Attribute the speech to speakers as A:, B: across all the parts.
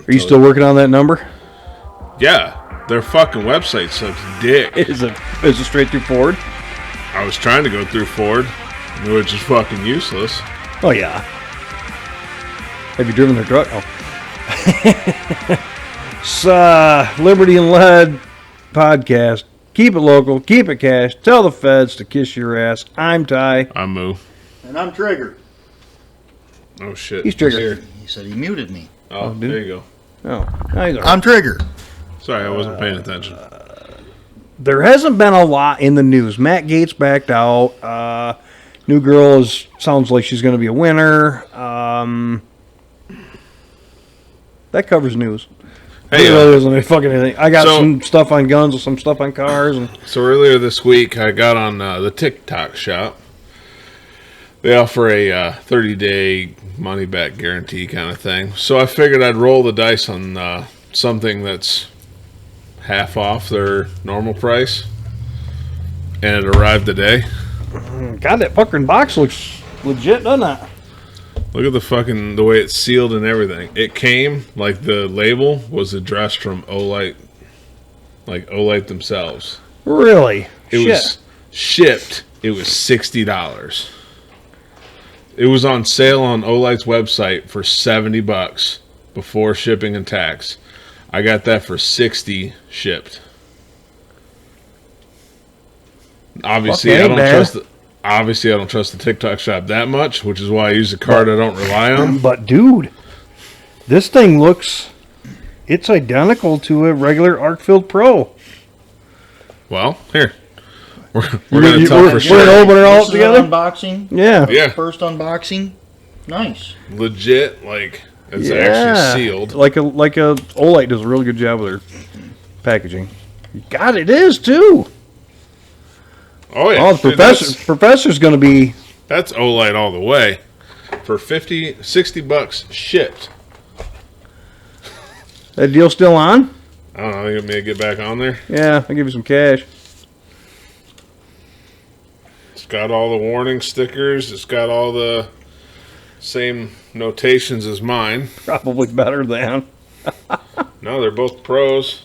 A: Are you still working on that number?
B: Yeah, their fucking website sucks dick.
A: Is it straight through Ford?
B: I was trying to go through Ford, which is fucking useless.
A: Oh, yeah. Have you driven their truck? Oh. It's Liberty and Lead podcast. Keep it local, keep it cash. Tell the feds to kiss your ass. I'm Ty.
B: I'm Moo.
C: And I'm Trigger.
B: Oh, shit.
A: He's Trigger.
C: He said he muted me.
B: Oh, there you go.
A: Oh, now he's all right.
C: I'm Trigger.
B: Sorry, I wasn't paying attention.
A: There hasn't been a lot in the news. Matt Gaetz backed out. New girl sounds like she's going to be a winner. That covers news.
B: Hey,
A: there isn't any fucking anything. I got some stuff on guns and some stuff on cars.
B: So earlier this week, I got on the TikTok shop. They offer a 30-day money-back guarantee kind of thing. So I figured I'd roll the dice on something that's half off their normal price. And it arrived today.
A: God, that fucking box looks legit, doesn't it?
B: Look at the way it's sealed and everything. It came, like the label was addressed from Olight, like Olight themselves.
A: Really?
B: It was shipped. It was $60. It was on sale on Olight's website for $70 before shipping and tax. I got that for $60 shipped. Obviously, I don't trust the TikTok shop that much, which is why I use a card I don't rely on.
A: But dude, this thing it's identical to a regular ArcField Pro.
B: Well, here. We're going to tell for sure.
A: We're going to open it all together?
C: Unboxing?
A: Yeah.
C: First unboxing? Nice.
B: Legit, like, it's actually sealed.
A: Like a Olight does a really good job with their packaging. God, it is, too.
B: Oh, yeah.
A: Oh, the professor's going to be...
B: That's Olight all the way. For $60 shipped.
A: That deal still on?
B: I don't know. I think I may get back on there.
A: Yeah, I'll give you some cash.
B: It's got all the warning stickers. It's got all the same notations as mine.
A: Probably better than.
B: No, they're both pros.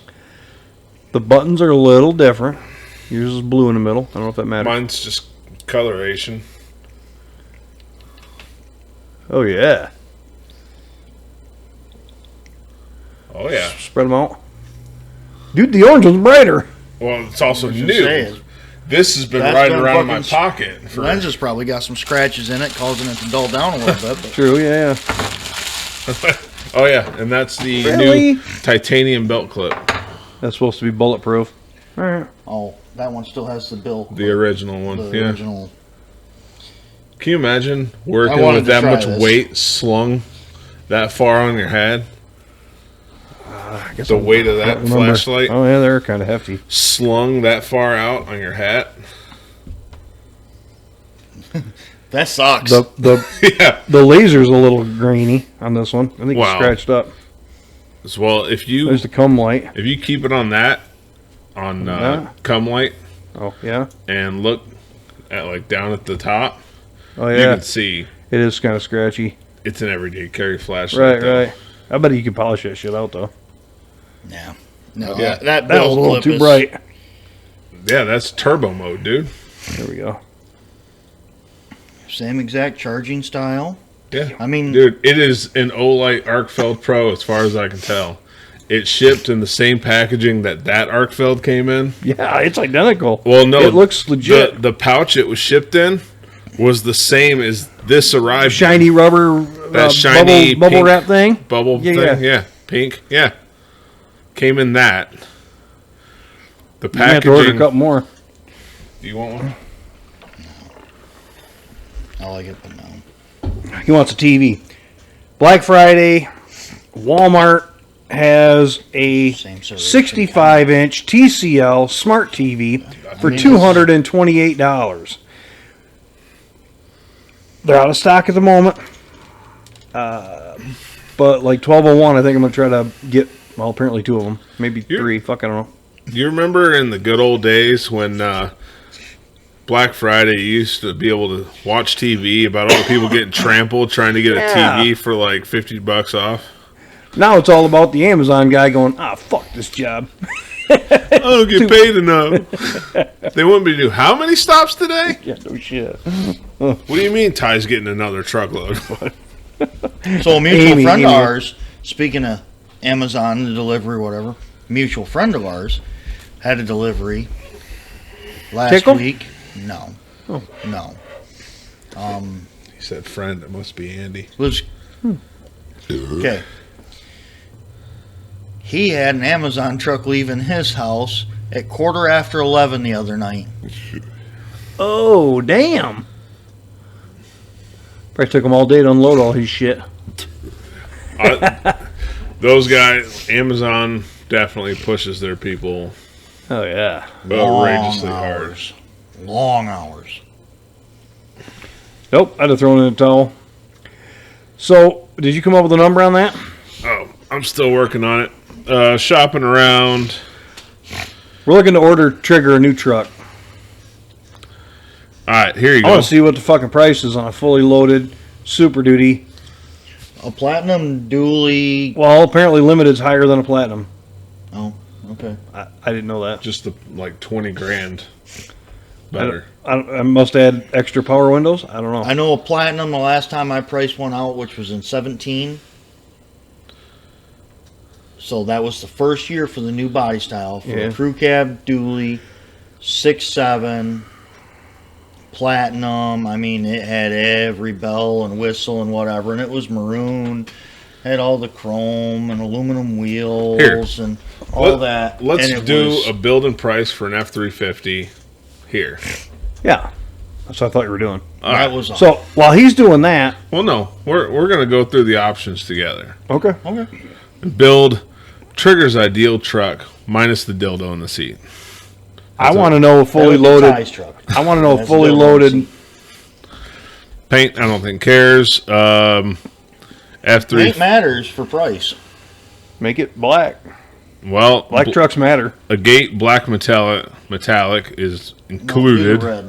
A: The buttons are a little different. Yours is blue in the middle. I don't know if that matters.
B: Mine's just coloration.
A: Oh, yeah.
B: Oh, yeah.
A: Spread them out. Dude, the orange one's brighter.
B: Well, it's also new.
C: Say,
B: this has been riding around in my pocket.
C: The lens has probably got some scratches in it, causing it to dull down a little bit. But.
A: True, yeah.
B: Oh, yeah. And that's the new titanium belt clip.
A: That's supposed to be bulletproof. All right.
C: Oh, that one still has the bill.
B: The original one,
C: the original.
B: Can you imagine working with that much weight slung that far on your head?
A: I guess
B: the weight of that flashlight.
A: Oh, yeah, they're kind of hefty.
B: Slung that far out on your hat.
C: That sucks.
A: The laser's a little grainy on this one. I think it's scratched up.
B: Well, there's
A: the cum light.
B: If you keep it on that, cum light.
A: Oh, yeah.
B: And look at like down at the top.
A: Oh, yeah.
B: You can see.
A: It is kind of scratchy.
B: It's an everyday carry flashlight.
A: Right. I bet you can polish that shit out, though.
C: Yeah. No,
B: yeah.
C: that
A: was a little too bright.
B: Yeah, that's turbo mode, dude.
A: There we go.
C: Same exact charging style.
B: Yeah.
C: I mean...
B: Dude, it is an Olight ArcFeld Pro as far as I can tell. It shipped in the same packaging that ArcFeld came in.
A: Yeah, it's identical.
B: Well, no.
A: It looks legit.
B: The pouch it was shipped in was the same as this arrived.
A: Shiny rubber
B: shiny
A: bubble wrap thing?
B: Bubble thing, yeah. Pink, yeah. Came in that. The packaging.
A: You have to order a couple more.
B: Do you want one?
C: No. I like it, but no.
A: He wants a TV. Black Friday, Walmart has a 65-inch TCL smart TV for $228. They're out of stock at the moment. But like 1201, I think I'm going to try to get, apparently two of them. Maybe three. Fuck, I don't know.
B: Do you remember in the good old days when Black Friday you used to be able to watch TV about all the people getting trampled trying to get a TV for like $50 off?
A: Now it's all about the Amazon guy going, fuck this job.
B: I don't get paid enough. They want me to do how many stops today?
A: Yeah, no shit.
B: What do you mean Ty's getting another truckload?
C: So a mutual
A: Amy,
C: friend of
A: Amy.
C: ours, speaking of Amazon, the delivery, whatever, mutual friend of ours had a delivery last
A: Tickle?
C: week. No.
A: Oh.
C: No.
B: He said friend, it must be Andy.
C: Was okay. He had an Amazon truck leaving his house at 11:15 the other night.
A: Oh, damn. Probably took him all day to unload all his shit.
B: Those guys, Amazon definitely pushes their people
A: Oh, yeah.
B: outrageously
C: Long
B: hard.
C: hours. Long hours.
A: Nope, I'd have thrown in a towel. So, did you come up with a number on that?
B: Oh, I'm still working on it. Shopping around.
A: We're looking to order Trigger a new truck.
B: All right, here you
A: I
B: go.
A: want to see what the fucking price is on a fully loaded Super Duty.
C: A platinum dually.
A: Well, apparently Limited's higher than a Platinum.
C: Oh, okay.
A: I didn't know that.
B: Just like 20 grand better.
A: I must add extra power windows. I don't know.
C: I know a platinum. The last time I priced one out, which was in 17. So that was the first year for the new body style for
A: Yeah.
C: a crew cab dually, 6.7 platinum. I mean, it had every bell and whistle and whatever, and it was maroon. Had all the chrome and aluminum wheels and all that.
B: Let's
C: and it
B: do
C: was-
B: a build and price for an F-350 here.
A: Yeah, that's what I thought you were doing.
C: that was awesome.
A: So while he's doing that,
B: Well, no, we're going to go through the options together.
A: okay.
C: Okay.
B: And build Trigger's ideal truck minus the dildo in the seat.
A: I want to know
C: That
A: fully
C: was the
A: loaded.
C: Ty's truck.
A: I want to know
C: That's
A: fully
C: the
A: loaded.
B: Paint, I don't think cares. F3.
C: Paint matters for price.
A: Make it black.
B: Well,
A: Black trucks matter.
B: a gate black metallic is
C: No,
B: included.
C: do the red.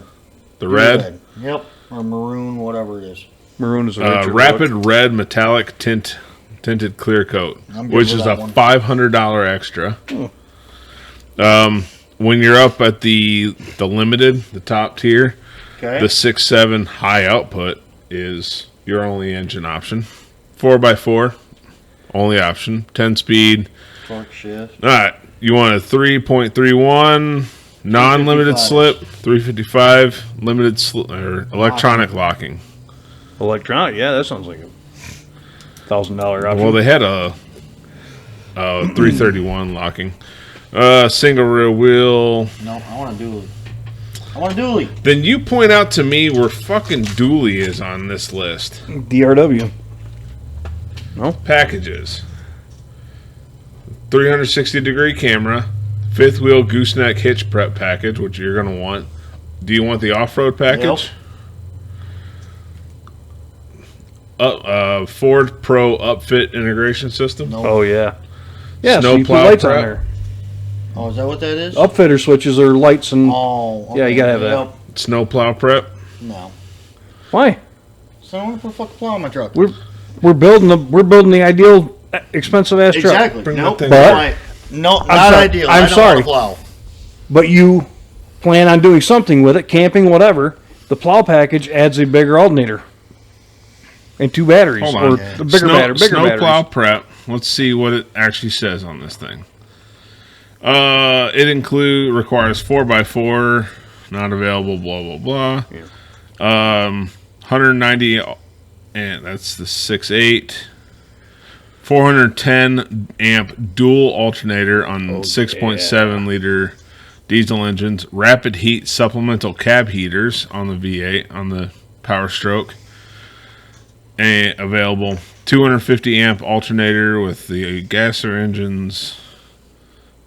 B: The
C: Do the
B: red.
C: Yep. Or maroon, whatever it is.
A: Maroon is a richer
B: Rapid
A: look.
B: red metallic tinted clear coat,
C: I'm good
B: which
C: with
B: is
C: that
B: a
C: one.
B: $500 extra. When you're up at the limited, the top tier,
C: Okay.
B: the 6.7 high output is your only engine option. 4x4, only option. 10 speed.
C: Torque shift.
B: All right, you want a 3.31 non-limited
C: 355.
B: slip, 355 limited or electronic locking.
A: Electronic, yeah, that sounds like a $1,000 option.
B: Well, they had a 331 locking. Single rear wheel.
C: No, I want a dually. I want a dually.
B: Then you point out to me where fucking dually is on this list.
A: DRW.
B: Packages. 360-degree camera. Fifth wheel gooseneck hitch prep package, which you're going to want. Do you want the off-road package? Ford Pro upfit integration system.
C: No.
A: Oh, yeah. Yeah,
B: Snow
A: so you put
B: plow
A: lights on
B: prep.
A: there.
C: Oh, is that what that is?
A: Upfitter switches are lights and...
C: Oh. Okay.
A: Yeah, you gotta have that.
C: Yep.
B: Snow plow prep.
C: No.
A: Why?
C: So I don't want to put a fucking plow on my truck.
A: We're building the ideal expensive ass truck.
C: Exactly.
B: Bring
C: Nope.
B: that thing
A: But-
C: Why? No, not
A: sorry.
C: ideal.
A: I'm
C: I don't
A: sorry.
C: Want a plow.
A: But you plan on doing something with it, camping, whatever. The plow package adds a bigger alternator and two batteries,
B: Hold
A: or
B: on.
A: the bigger
B: Snow
A: batteries.
B: plow prep. Let's see what it actually says on this thing. It requires 4x4, not available. Blah blah blah. 190, and that's the 6.8. 410 amp dual alternator on 6.7 liter diesel engines. Rapid heat supplemental cab heaters on the V8 on the Power Stroke. And available 250 amp alternator with the gasser engines.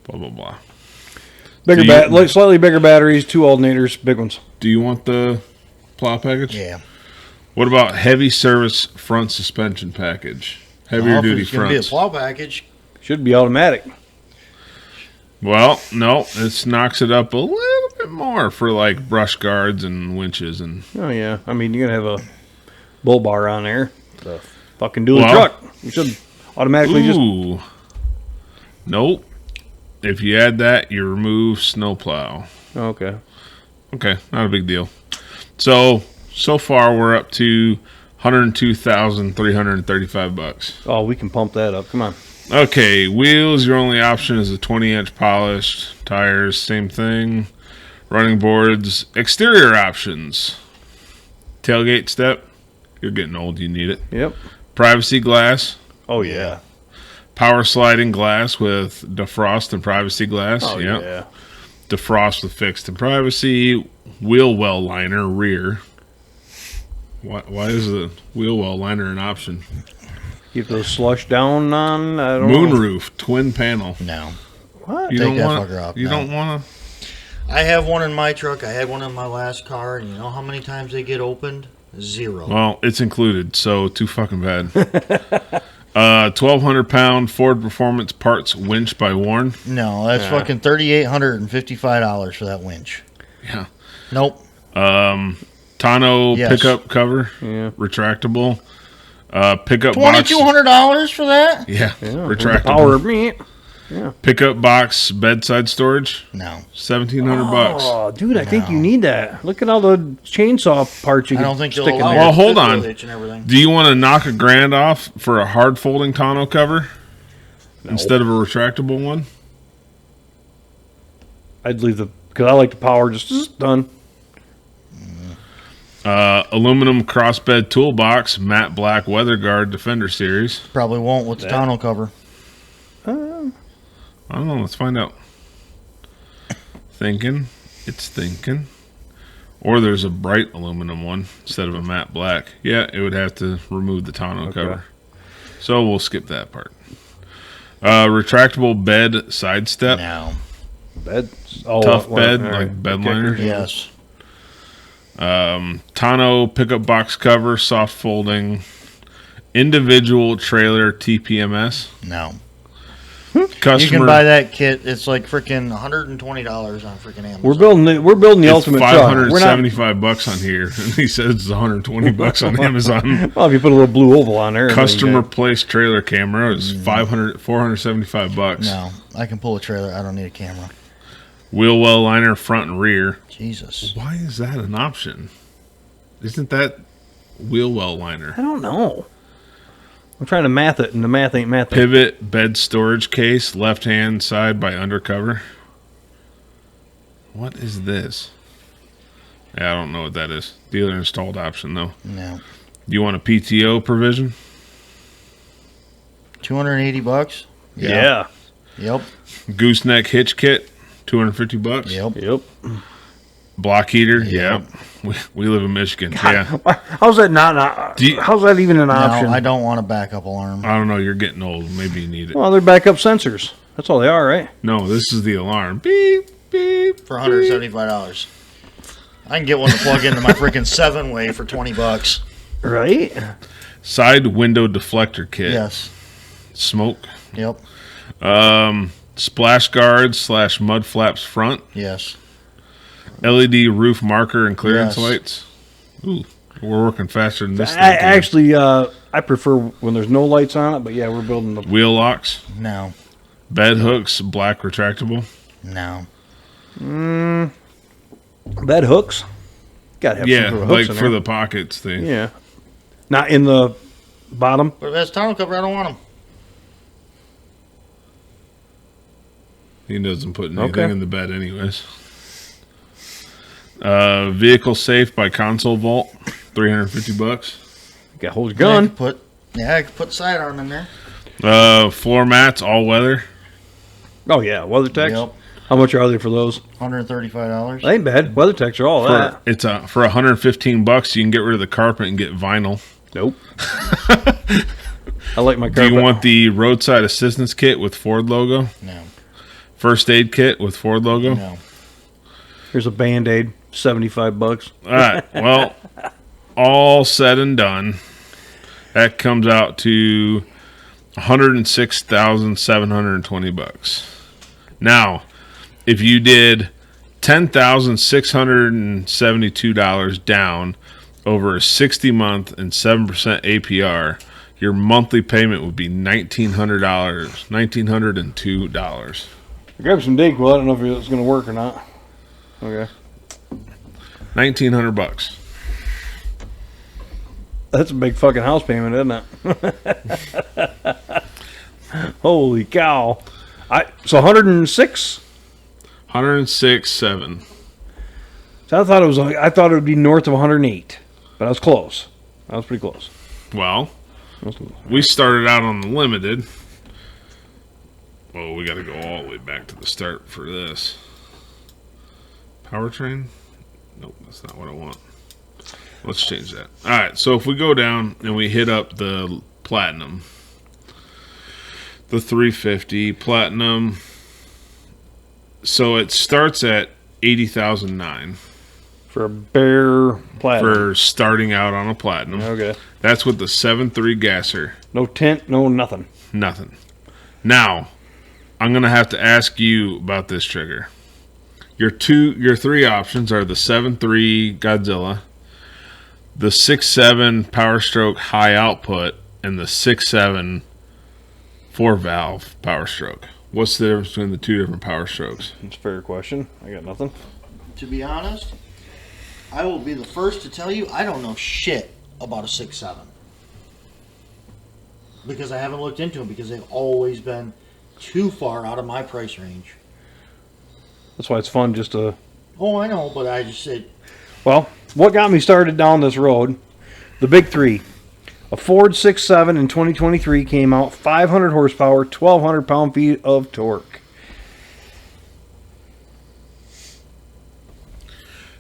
B: Blah blah blah.
A: Bigger
B: Do you-
A: slightly bigger batteries, two alternators, big ones.
B: Do you want the plow package?
C: Yeah.
B: What about heavy service front suspension package? Heavier
C: Well, if
B: duty
C: it's gonna be a
B: fronts.
C: plow package.
A: Should be automatic.
B: Well, no, it knocks it up a little bit more for like brush guards and winches and.
A: Oh yeah, I mean you're gonna have a bull bar on there. The fucking dually
B: Well-
A: truck. You should Automatically just...
B: Ooh. Nope. If you add that, you remove snowplow.
A: Okay.
B: Okay, not a big deal. So far we're up to $102,335.
A: Oh, we can pump that up. Come on.
B: Okay, wheels, your only option is a 20-inch polished. Tires, same thing. Running boards, exterior options. Tailgate step, you're getting old, you need it.
A: Yep.
B: Privacy glass.
A: Oh, yeah.
B: Power sliding glass with defrost and privacy glass.
A: Oh,
B: Yep.
A: yeah.
B: Defrost with fixed and privacy. Wheel well liner rear. Why is the wheel well liner an option?
A: Keep those slush down on... I don't know.
B: Moonroof, twin panel.
C: No.
A: What?
B: You
C: Take
B: don't
C: that
B: want.
C: fucker off.
B: You
C: No.
B: don't want to.
C: I have one in my truck. I had one in my last car, and you know how many times they get opened? 0.
B: Well, it's included, so too fucking bad. 1,200-pound Ford Performance Parts winch by Warren.
C: No, that's fucking $3,855 for that winch.
B: Yeah.
C: Nope.
B: Tonneau
C: Yes.
B: pickup cover,
A: Yeah.
B: retractable. Pickup box.
C: $2,200 for that?
B: Yeah,
A: With the
B: retractable.
A: power of me.
B: Pickup box bedside storage.
C: No.
B: $1,700.
A: Oh, dude, I think you
C: No.
A: need that. Look at all the chainsaw parts you
C: I
A: can
C: don't think they'll
A: stick in
C: allow
A: there.
B: Well,
C: it.
B: hold
C: Fifth
B: on.
C: wheel hitch and everything.
B: Do you want to knock $1,000 off for a hard folding tonneau cover instead of a retractable one?
A: I'd leave the... Because I like the power just done.
B: Aluminum crossbed toolbox, matte black weather guard Defender series.
C: Probably won't with the tonneau cover.
B: I don't know. Let's find out. Thinking. It's thinking. Or there's a bright aluminum one instead of a matte black. Yeah, it would have to remove the tonneau cover. So we'll skip that part. Retractable bed side step.
C: No.
A: Bed. Oh,
B: Tough
A: well,
B: bed,
A: all
B: like
A: right.
B: bed
A: Kicker.
B: liner.
C: Yes.
B: Tonneau pickup box cover, soft folding. Individual trailer TPMS.
C: No.
B: Customer.
C: You can buy that kit. It's like freaking $120 on freaking Amazon.
A: We're building the
B: It's
A: ultimate truck. We're not...
B: $575 on here, and he says it's $120 on Amazon.
A: Well, if you put a little blue oval on there.
B: Customer placed trailer camera is $475.
C: No. I can pull a trailer. I don't need a camera.
B: Wheel well liner front and rear.
C: Jesus.
B: Why is that an option? Isn't that wheel well liner?
A: I don't know. I'm trying to math it, and the math ain't mathing.
B: Pivot bed storage case, left hand side by undercover. What is this? Yeah, I don't know what that is. Dealer installed option though.
C: No.
B: Do you want a PTO provision?
C: $280?
A: Yeah.
C: Yep.
B: Gooseneck hitch kit, $250.
C: Yep.
A: Yep.
B: Block heater,
C: Yep.
B: yeah. We live in Michigan. Yeah.
A: How's that not? How's that even an option?
C: No, I don't want a backup alarm.
B: I don't know. You're getting old. Maybe you need it.
A: Well, they're backup sensors. That's all they are, right?
B: No, this is the alarm. Beep, beep.
C: For $175. I can get one to plug into my freaking 7-way for $20.
A: Right?
B: Side window deflector kit.
C: Yes.
B: Smoke.
C: Yep.
B: Splash guards / mud flaps front.
C: Yes.
B: LED roof marker and clearance
C: Yes.
B: lights. Ooh, we're working faster than this thing.
A: Actually, I prefer when there's no lights on it, but yeah, we're building the...
B: Wheel locks.
C: No.
B: Bed hooks, black retractable.
C: No.
A: Bed hooks. Gotta have
B: Yeah,
A: some sort of
B: like
A: hooks in
B: for
A: there.
B: the pockets thing.
A: Yeah. Not in the bottom.
C: But if that's tonneau cover, I don't want them.
B: He doesn't put anything
A: Okay.
B: in the bed anyways. Vehicle safe by Console Vault, $350.
A: Got hold your gun.
C: I could put sidearm in there.
B: Floor mats, all weather.
A: Oh yeah, WeatherTech.
C: Yep.
A: How much are they for those?
C: $135.
A: They ain't bad. WeatherTechs are all that.
B: For $115, you can get rid of the carpet and get vinyl.
A: Nope. I like my
B: Do
A: carpet.
B: you want the roadside assistance kit with Ford logo?
C: No.
B: First aid kit with Ford logo?
C: No.
A: Here's a Band-Aid, $75.
B: All right. Well, all said and done, that comes out to $106,720. Now, if you did $10,672 down over a 60-month and 7% APR, your monthly payment would be $1,900, $1,902.
A: I grabbed some Dayquil. I don't know if it's going to work or not. Okay.
B: $1,900.
A: That's a big fucking house payment, isn't it? Holy cow. So 106?
B: 106.7.
A: So I thought it would be north of 108. But I was close. I was pretty close.
B: Well, we started out on the limited. Well, we got to go all the way back to the start for this. Powertrain? Nope, that's not what I want. Let's change that. All right, so if we go down and we hit up the Platinum, the 350 Platinum, so it starts at 80,009
A: for a bare Platinum.
B: for starting out on a Platinum.
A: Okay.
B: That's with the 7.3 gasser.
A: No tint, no nothing.
B: Nothing. Now, I'm gonna have to ask you about this trigger. Your three options are the 7.3 Godzilla, the 6.7 Power Stroke high output, and the 6.7 4-valve Power Stroke. What's the difference between the two different Power Strokes?
A: That's a fair question. I got nothing.
C: To be honest, I will be the first to tell you I don't know shit about a 6.7. Because I haven't looked into them because they've always been too far out of my price range.
A: That's why it's fun just to...
C: Oh, I know, but I just said...
A: Well, what got me started down this road, the big three. A Ford 6.7 in 2023 came out, 500 horsepower, 1,200 pound-feet of torque.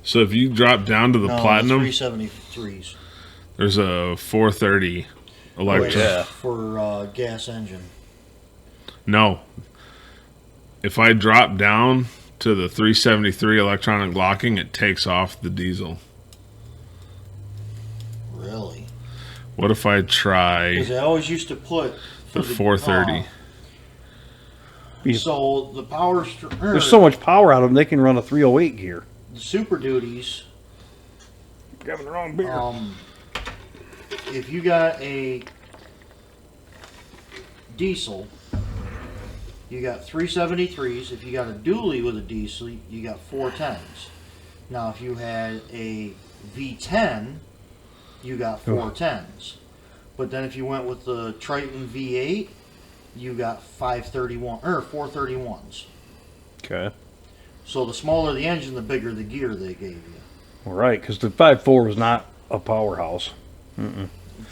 B: So if you drop down to the Platinum,
C: 373s.
B: there's a 430 electric.
A: yeah.
C: For gas engine.
B: No. If I drop down to the 373 electronic locking, it takes off the diesel.
C: Really?
B: What if I try
C: Because I always used to put...
B: the 430?
C: So the power...
A: There's so much power out of them, they can run a 308 gear.
C: The Super Duties...
A: Grabbing the wrong beer.
C: If you got a diesel, you got 373s. If you got a dually with a diesel, you got 410s. Now, if you had a V10, you got 410s. But then if you went with the Triton V8, you got 531 or 431s.
A: Okay.
C: So the smaller the engine, the bigger the gear they gave you.
A: All right, because the 5.4 was not a powerhouse.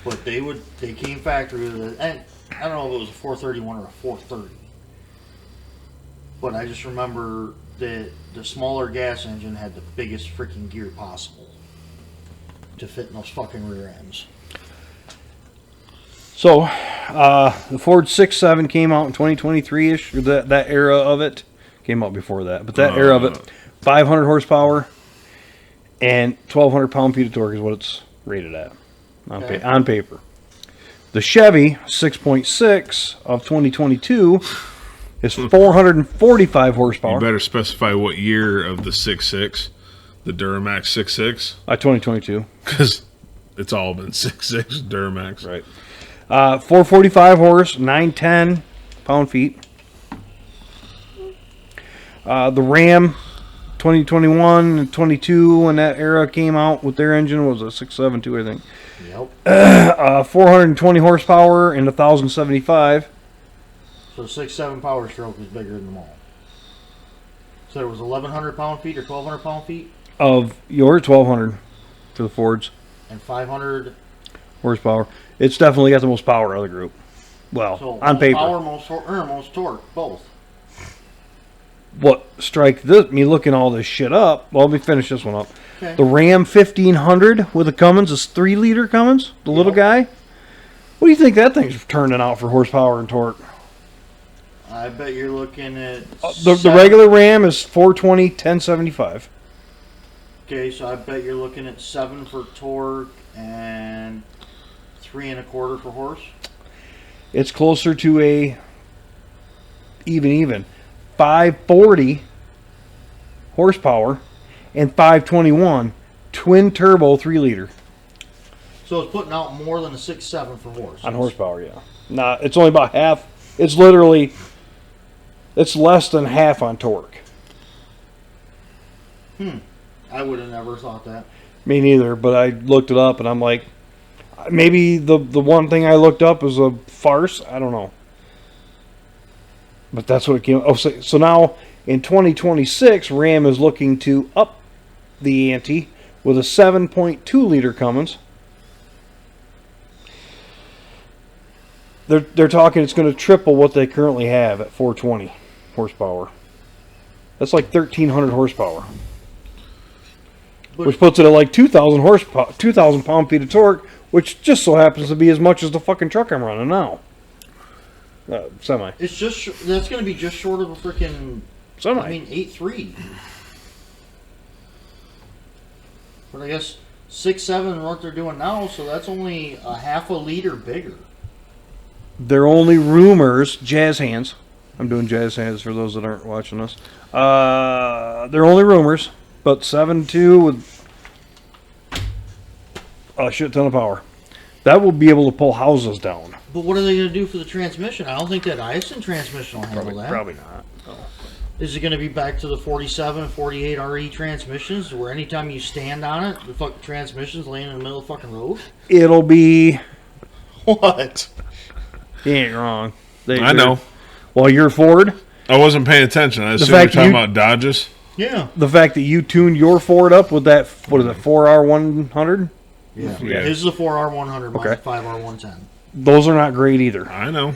C: But they came factory with it, and I don't know if it was a 431 or a 430. But I just remember that the smaller gas engine had the biggest freaking gear possible to fit in those fucking rear ends.
A: So, the Ford 6.7 came out in 2023-ish, or that era of it. Came out before that, but that era of it, 500 horsepower and 1,200 pound-feet of torque is what it's rated at on paper. The Chevy 6.6 of 2022 is 445 horsepower.
B: You better specify what year of the 6.6, the Duramax 6.6.
A: 2022.
B: Because it's all been 6.6 Duramax.
A: Right. 445 horse, 910 pound-feet. The Ram 2021 and 22 when that era came out with their engine was a 6.72, I think.
C: Yep.
A: 420 horsepower and 1,075.
C: So 6.7 Power Stroke is bigger than them all. So it was 1,100 pound-feet or 1,200 pound-feet?
A: Of your 1,200 for the Fords.
C: And 500...
A: horsepower. It's definitely got the most power of the group. Well,
C: So
A: on
C: most
A: paper.
C: power, most torque, both.
A: What strike me looking all this shit up, well, let me finish this one up.
C: Okay.
A: The Ram 1500 with a Cummins, is 3-liter Cummins, the little guy. What do you think that thing's turning out for horsepower and torque?
C: I bet you're looking at...
A: The regular Ram is 420, 1075.
C: Okay, so I bet you're looking at 7 for torque and 3 1/4 for horse.
A: It's closer to a even 540 horsepower and 521 twin turbo 3-liter.
C: So it's putting out more than a 6.7 for horse.
A: On horsepower, yeah. Nah, it's only about half. It's literally, it's less than half on torque.
C: I would have never thought that.
A: Me neither, but I looked it up and I'm like, maybe the one thing I looked up is a farce. I don't know. But that's what it came. Oh, so now in 2026, Ram is looking to up the ante with a 7.2 liter Cummins. They're talking it's going to triple what they currently have at 420 horsepower. That's like 1,300 horsepower. Which puts it at like 2,000 horsepower, 2,000 pound-feet of torque, which just so happens to be as much as the fucking truck I'm running now. Semi.
C: It's just that's going to be just short of a freaking.
A: Semi.
C: I mean 8.3. But I guess 6.7 what they're doing now, so that's only a half a liter bigger.
A: They're only rumors, jazz hands. I'm doing jazz hands for those that aren't watching us. They're only rumors, but 7.2 with a shit ton of power. That will be able to pull houses down.
C: But what are they going to do for the transmission? I don't think that Ison transmission will handle that.
A: Probably not. No.
C: Is it going to be back to the 47, 48 RE transmissions where anytime you stand on it, the fucking transmission's laying in the middle of the fucking road?
A: It'll be...
C: What?
A: You ain't wrong.
B: I know.
A: Well, you're Ford.
B: I wasn't paying attention. I assume you're talking about Dodges.
C: Yeah.
A: The fact that you tuned your Ford up with that, what is it, 4R100?
C: Yeah.
B: Yeah.
C: His is a 4R100, mine's
A: Okay.
C: a 5R110.
A: Those are not great either.
B: I know.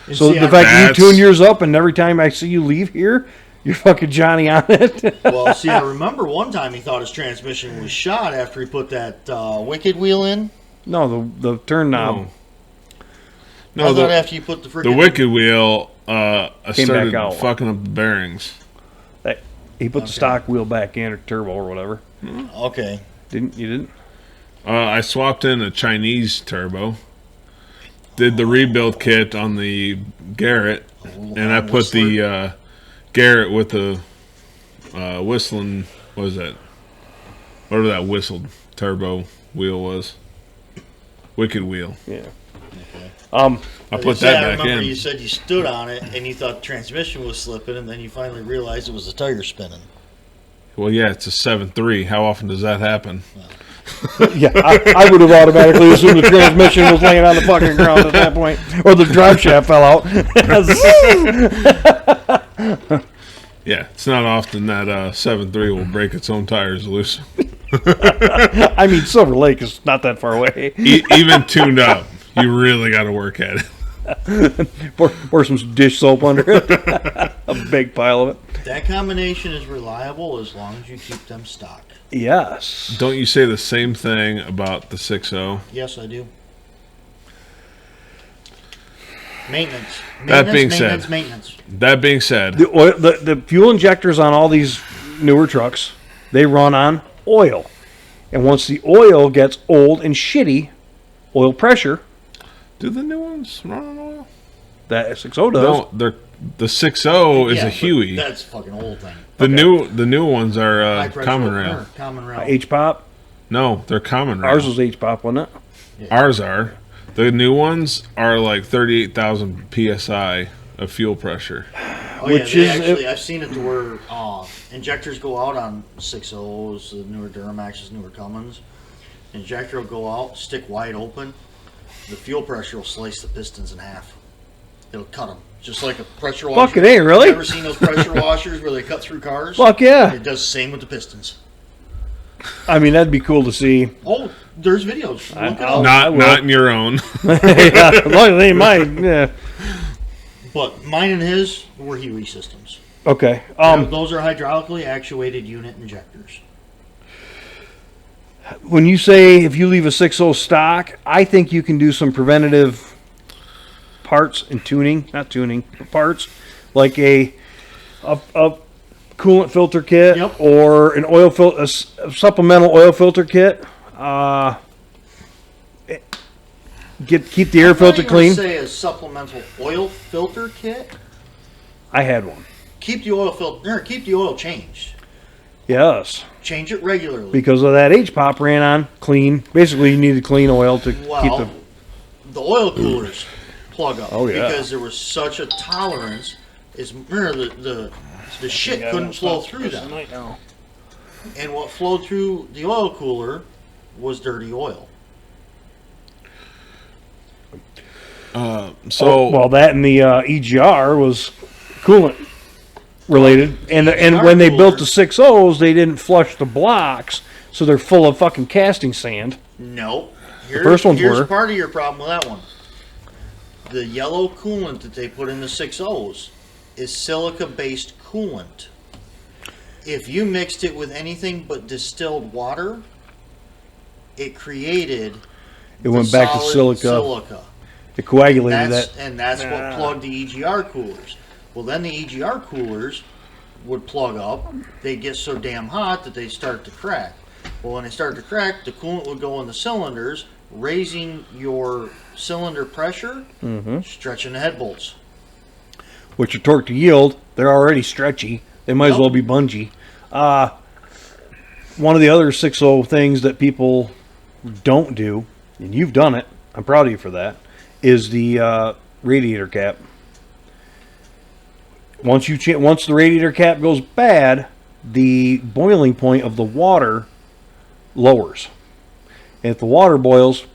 C: And
A: So
C: see,
A: the fact that you tune yours up and every time I see you leave here, you're fucking Johnny on it.
C: Well, see, I remember one time he thought his transmission was shot after he put that wicked wheel in.
A: No, the turn knob.
B: No,
C: I thought after you put the freaking...
B: the wicked wheel I
A: Came
B: started
A: back out.
B: fucking up the bearings.
A: He put the stock wheel back in, or turbo or whatever.
C: Okay.
A: You didn't?
B: I swapped in a Chinese turbo. Did the rebuild kit on the Garrett, and I put the Garrett with the whistling. What was that? Whatever that whistled turbo wheel was. Wicked wheel.
A: Yeah.
B: I put that
C: I
B: back
C: remember
B: in.
C: you said you stood on it and you thought the transmission was slipping, and then you finally realized it was the tire spinning.
B: Well, yeah, it's a 7.3. How often does that happen?
A: Yeah, I would have automatically assumed the transmission was laying on the fucking ground at that point, or the drive shaft fell out.
B: Yeah, it's not often that 7.3 will break its own tires loose.
A: I mean, Silver Lake is not that far away.
B: Even tuned up, you really got to work at it.
A: Pour some dish soap under it. A big pile of it.
C: That combination is reliable as long as you keep them stock.
A: Yes.
B: Don't you say the same thing about the 6.0?
C: Yes, I do. Maintenance.
B: That being said,
C: Maintenance.
B: That being said,
A: The fuel injectors on all these newer trucks, they run on oil. And once the oil gets old and shitty, oil pressure,
B: do the new ones run on oil?
A: that S60 does.
B: No, the 6.0 is
C: Yeah,
B: a
C: but
B: Huey.
C: That's a fucking old thing.
B: The new ones are
C: High pressure
B: common rail.
C: Common rail.
A: H-pop.
B: No, they're common rail.
A: Ours was H-pop, wasn't it?
B: Ours are. The new ones are like 38,000 psi of fuel pressure.
C: Oh,
A: Which
C: yeah,
A: is-
C: actually, I've seen it to where injectors go out on 6.0s, the newer Duramaxes, newer Cummins. Injector will go out, stick wide open. The fuel pressure will slice the pistons in half. It'll cut them. Just like a pressure washer.
A: Fucking A, really?
C: You ever seen those pressure washers where they cut through cars?
A: Fuck yeah.
C: It does the same with the pistons.
A: I mean, that'd be cool to see.
C: Oh, there's videos. Look it
A: I'll-
C: up.
B: Not in your own.
A: Yeah, as long as they ain't mine. Yeah.
C: But mine and his were Huey systems.
A: Okay.
C: Those are hydraulically actuated unit injectors.
A: When you say if you leave a 6.0 stock, I think you can do some preventative parts and tuning, not tuning, parts, like a coolant filter kit.
C: Yep.
A: Or an oil a supplemental oil filter kit. Keep the air filter clean.
C: Say a supplemental oil filter kit.
A: I had one.
C: Keep the oil filter. Keep the oil changed.
A: Yes.
C: Change it regularly.
A: Because of that H-pop ran on clean. Basically, you needed clean oil to keep
C: the oil coolers plug up.
A: Oh, yeah.
C: Because there was such a tolerance. The shit couldn't flow through them. And what flowed through the oil cooler was dirty oil.
A: Well, that and the EGR was coolant related, and when they built the 6.0s, they didn't flush the blocks, so they're full of fucking casting sand.
C: Nope.
A: First ones
C: here's
A: were.
C: part of your problem with that one. The yellow coolant that they put in the 6.0s is silica-based coolant. If you mixed it with anything but distilled water, it created.
A: It went back to silica. It coagulated
C: and that's what plugged the EGR coolers. Well, then the EGR coolers would plug up. They'd get so damn hot that they'd start to crack. Well, when they start to crack, the coolant would go in the cylinders, raising your cylinder pressure, stretching the head bolts.
A: Which are torque to yield. They're already stretchy. They might as well be bungee. One of the other 6.0 things that people don't do, and you've done it, I'm proud of you for that, is the radiator cap. Once the radiator cap goes bad, the boiling point of the water lowers. And if the water boils,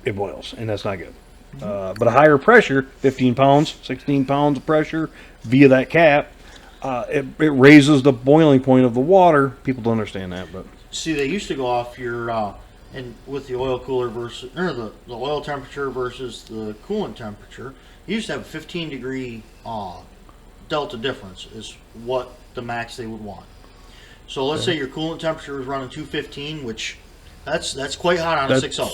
A: it boils, and that's not good. But a higher pressure, 15 pounds, 16 pounds of pressure via that cap, it raises the boiling point of the water. People don't understand that, but
C: see, they used to go off your and with the oil cooler versus the oil temperature versus the coolant temperature. You used to have a 15 degree delta difference is what the max they would want. So let's say your coolant temperature is running 215, which that's quite hot on a 6.0.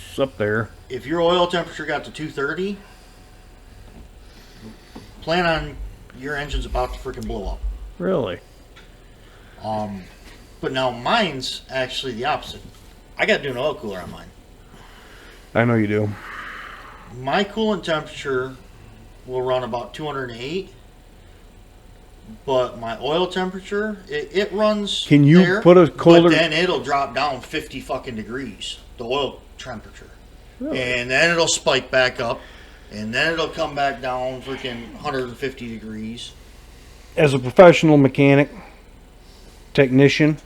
A: It's up there.
C: If your oil temperature got to 230, plan on your engine's about to freaking blow up.
A: Really?
C: But now mine's actually the opposite. I got to do an oil cooler on mine.
A: I know you do.
C: My coolant temperature will run about 208, but my oil temperature, it runs.
A: Can you
C: there,
A: put a colder?
C: But then it'll drop down 50 fucking degrees, the oil temperature.
A: Really?
C: And then it'll spike back up, and then it'll come back down freaking 150 degrees.
A: As a professional mechanic, technician,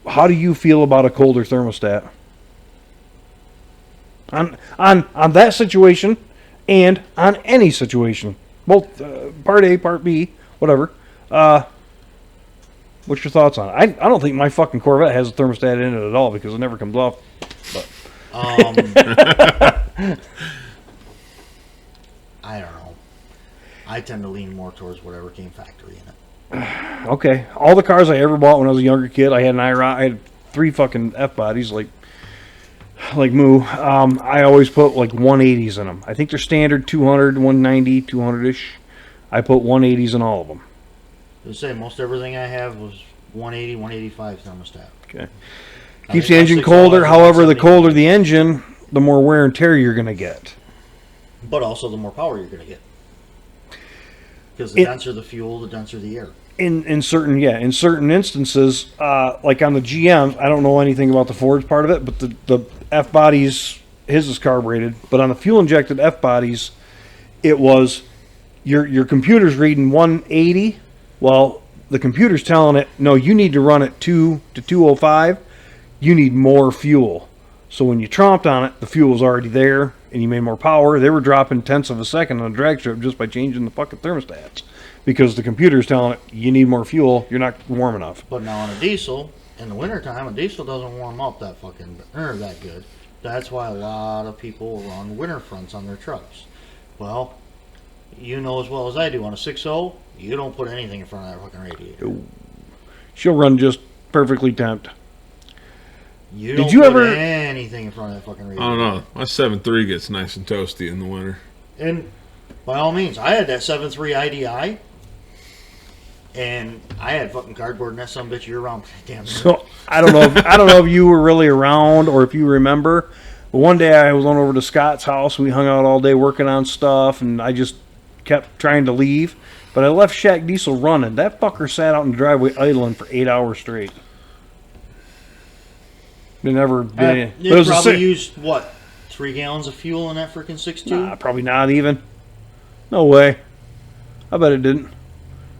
A: how do you feel about a colder thermostat? On that situation, and on any situation, both part A, part B, whatever. What's your thoughts on it? I don't think my fucking Corvette has a thermostat in it at all because it never comes off. But
C: I don't know. I tend to lean more towards whatever came factory in it.
A: Okay, all the cars I ever bought when I was a younger kid, I had an IROC. I had 3 fucking F bodies like Moo. I always put like 180s in them. I think they're standard 200, 190, 200-ish. I put 180s in all of them.
C: I would say most everything I have was 180, 185 thermostat.
A: Okay. Keeps the engine colder. However, the colder the engine, the more wear and tear you're going to get.
C: But also the more power you're going to get. Because the denser the fuel, the denser the air.
A: In certain instances, like on the GMs, I don't know anything about the Ford's part of it, but the F bodies, his is carbureted. But on the fuel injected F bodies, it was your computer's reading 180. Well, the computer's telling it, no, you need to run it 2 to 205. You need more fuel. So when you tromped on it, the fuel was already there, and you made more power. They were dropping tenths of a second on a drag strip just by changing the fucking thermostats. Because the computer's telling it, you need more fuel, you're not warm enough.
C: But now on a diesel, in the wintertime, a diesel doesn't warm up that good. That's why a lot of people run winter fronts on their trucks. Well, you know as well as I do, on a 6.0, you don't put anything in front of that fucking radiator.
A: Ooh. She'll run just perfectly temped.
C: You don't put anything in front of that fucking radiator.
B: I don't know. My 7.3 gets nice and toasty in the winter.
C: And by all means, I had that 7.3 IDI, and I had fucking cardboard in that some bitch year round. Damn.
A: So I don't know if you were really around or if you remember, but one day I was on over to Scott's house and we hung out all day working on stuff, and I just kept trying to leave. But I left Shack Diesel running. That fucker sat out in the driveway idling for 8 hours straight. They never did.
C: It probably used, what, 3 gallons of fuel in that freaking 6.2?
A: Nah, probably not even. No way. I bet it didn't.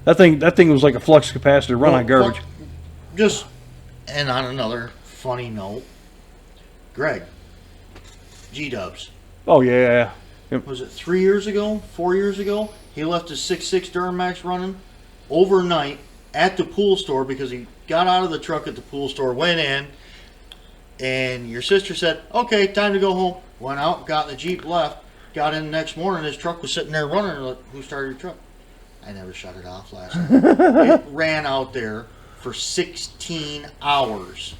A: That thing was like a flux capacitor run on garbage.
C: Just, and on another funny note, Greg, G-Dubs.
A: Oh, yeah. Yep.
C: Was it 3 years ago, 4 years ago? He left his 6.6 Duramax running overnight at the pool store because he got out of the truck at the pool store, went in, and your sister said, okay, time to go home. Went out, got in the Jeep, left, got in the next morning, his truck was sitting there running. Like, who started your truck? I never shut it off last night. It ran out there for 16 hours.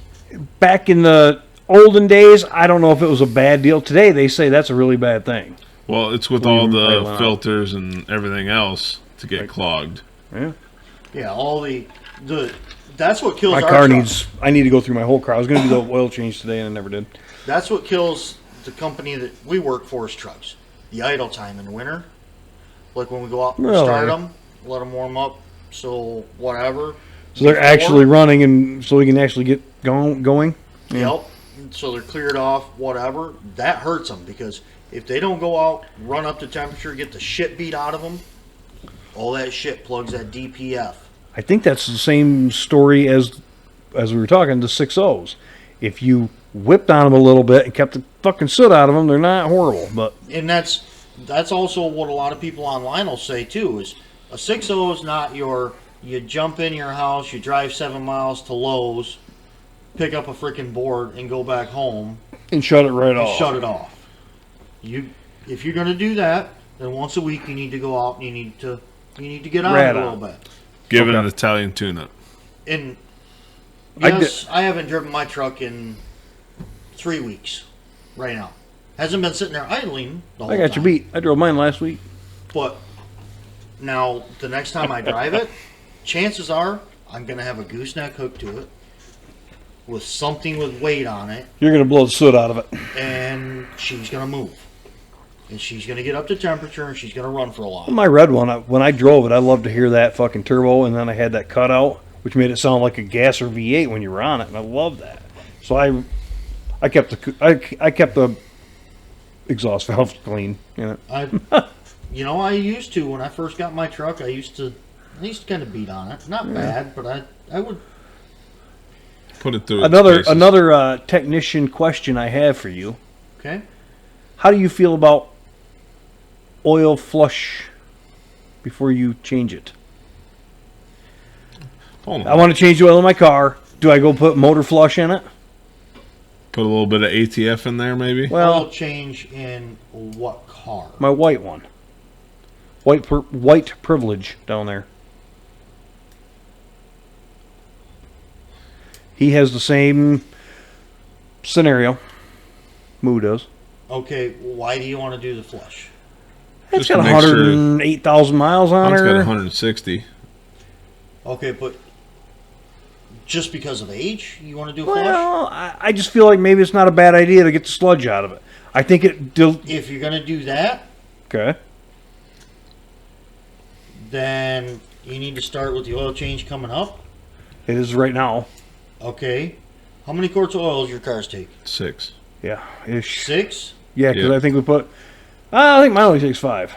A: Back in the olden days, I don't know if it was a bad deal. Today, they say that's a really bad thing.
B: Well, it's with all the filters and everything else to get clogged.
A: Yeah.
C: Yeah, all the that's what kills
A: my
C: our
A: car.
C: truck.
A: I need to go through my whole car. I was going to do the oil change today, and I never did.
C: That's what kills the company that we work for is trucks. The idle time in the winter. Like when we go out and start them, let them warm up, so whatever.
A: So they're actually running, and so we can actually get going?
C: Yeah. Yep. So they're cleared off, whatever. That hurts them because if they don't go out, run up to temperature, get the shit beat out of them, all that shit plugs that DPF.
A: I think that's the same story as we were talking, the 6.0s. If you whipped on them a little bit and kept the fucking soot out of them, they're not horrible.
C: And that's also what a lot of people online will say too, is a 6.0 is not you jump in your house, you drive 7 miles to Lowe's, pick up a freaking board and go back home.
A: And shut it right off.
C: Shut it off. If you're going to do that, then once a week you need to go out and you need to get on it a little bit.
B: Give it an Italian tune-up.
C: And yes, I haven't driven my truck in 3 weeks right now. Hasn't been sitting there idling the whole time.
A: I got you beat. I drove mine last week.
C: But now, the next time I drive it, chances are I'm going to have a gooseneck hooked to it with something with weight on it.
A: You're going to blow the soot out of it.
C: And she's going to move. And she's going to get up to temperature and she's going to run for a while.
A: My red one, when I drove it, I loved to hear that fucking turbo, and then I had that cutout, which made it sound like a gas or V8 when you were on it, and I loved that. So I kept the exhaust valve clean. You know?
C: I used to when I first got my truck. I used to kind of beat on it. Not bad, but I would
B: put it through.
A: Another technician question I have for you.
C: Okay.
A: How do you feel about oil flush before you change it?
B: Hold on.
A: I want to change the oil in my car. Do I go put motor flush in it?
B: Put a little bit of ATF in there, maybe?
C: Oil change in what car?
A: My white one. White privilege down there. He has the same scenario. Moo does.
C: Okay, why do you want to do the flush?
A: It's got 108,000 miles on her.
B: It's got 160.
C: Okay, but just because of age, you want to do a flush?
A: Well, I just feel like maybe it's not a bad idea to get the sludge out of it. I think
C: if you're going to do that,
A: okay,
C: then you need to start with the oil change coming up.
A: It is right now.
C: Okay. How many quarts of oil does your cars take?
B: 6.
A: Yeah. Ish.
C: 6?
A: Yeah, because I think I think mine only takes 5.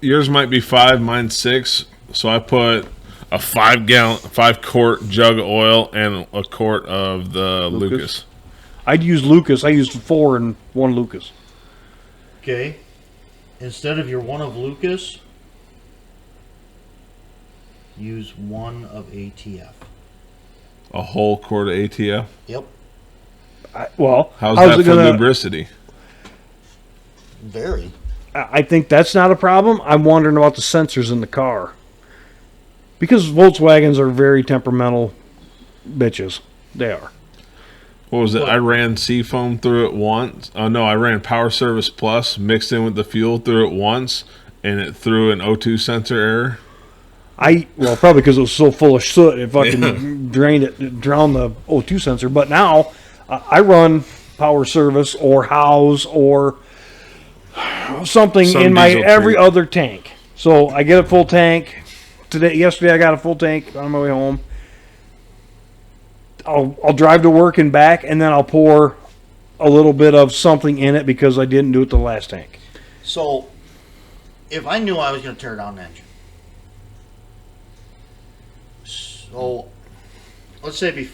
B: Yours might be 5, mine's 6. So I put a 5 quart jug of oil and a quart of the Lucas.
A: I'd use Lucas. I used 4 and 1 Lucas.
C: Okay. Instead of your 1 of Lucas, use 1 of ATF.
B: A whole quart of ATF?
C: Yep.
B: how's that for lubricity?
C: Very.
A: I think that's not a problem. I'm wondering about the sensors in the car. Because Volkswagens are very temperamental bitches. They are.
B: What was it? I ran Seafoam through it once. Oh, no, I ran Power Service Plus mixed in with the fuel through it once, and it threw an O2 sensor error.
A: Probably because it was so full of soot, it fucking drowned the O2 sensor. But now, I run Power Service or House or something in my every other tank. So I get a full tank. Yesterday I got a full tank on my way home. I'll drive to work and back, and then I'll pour a little bit of something in it because I didn't do it the last tank.
C: So, if I knew I was going to tear down the engine, so let's say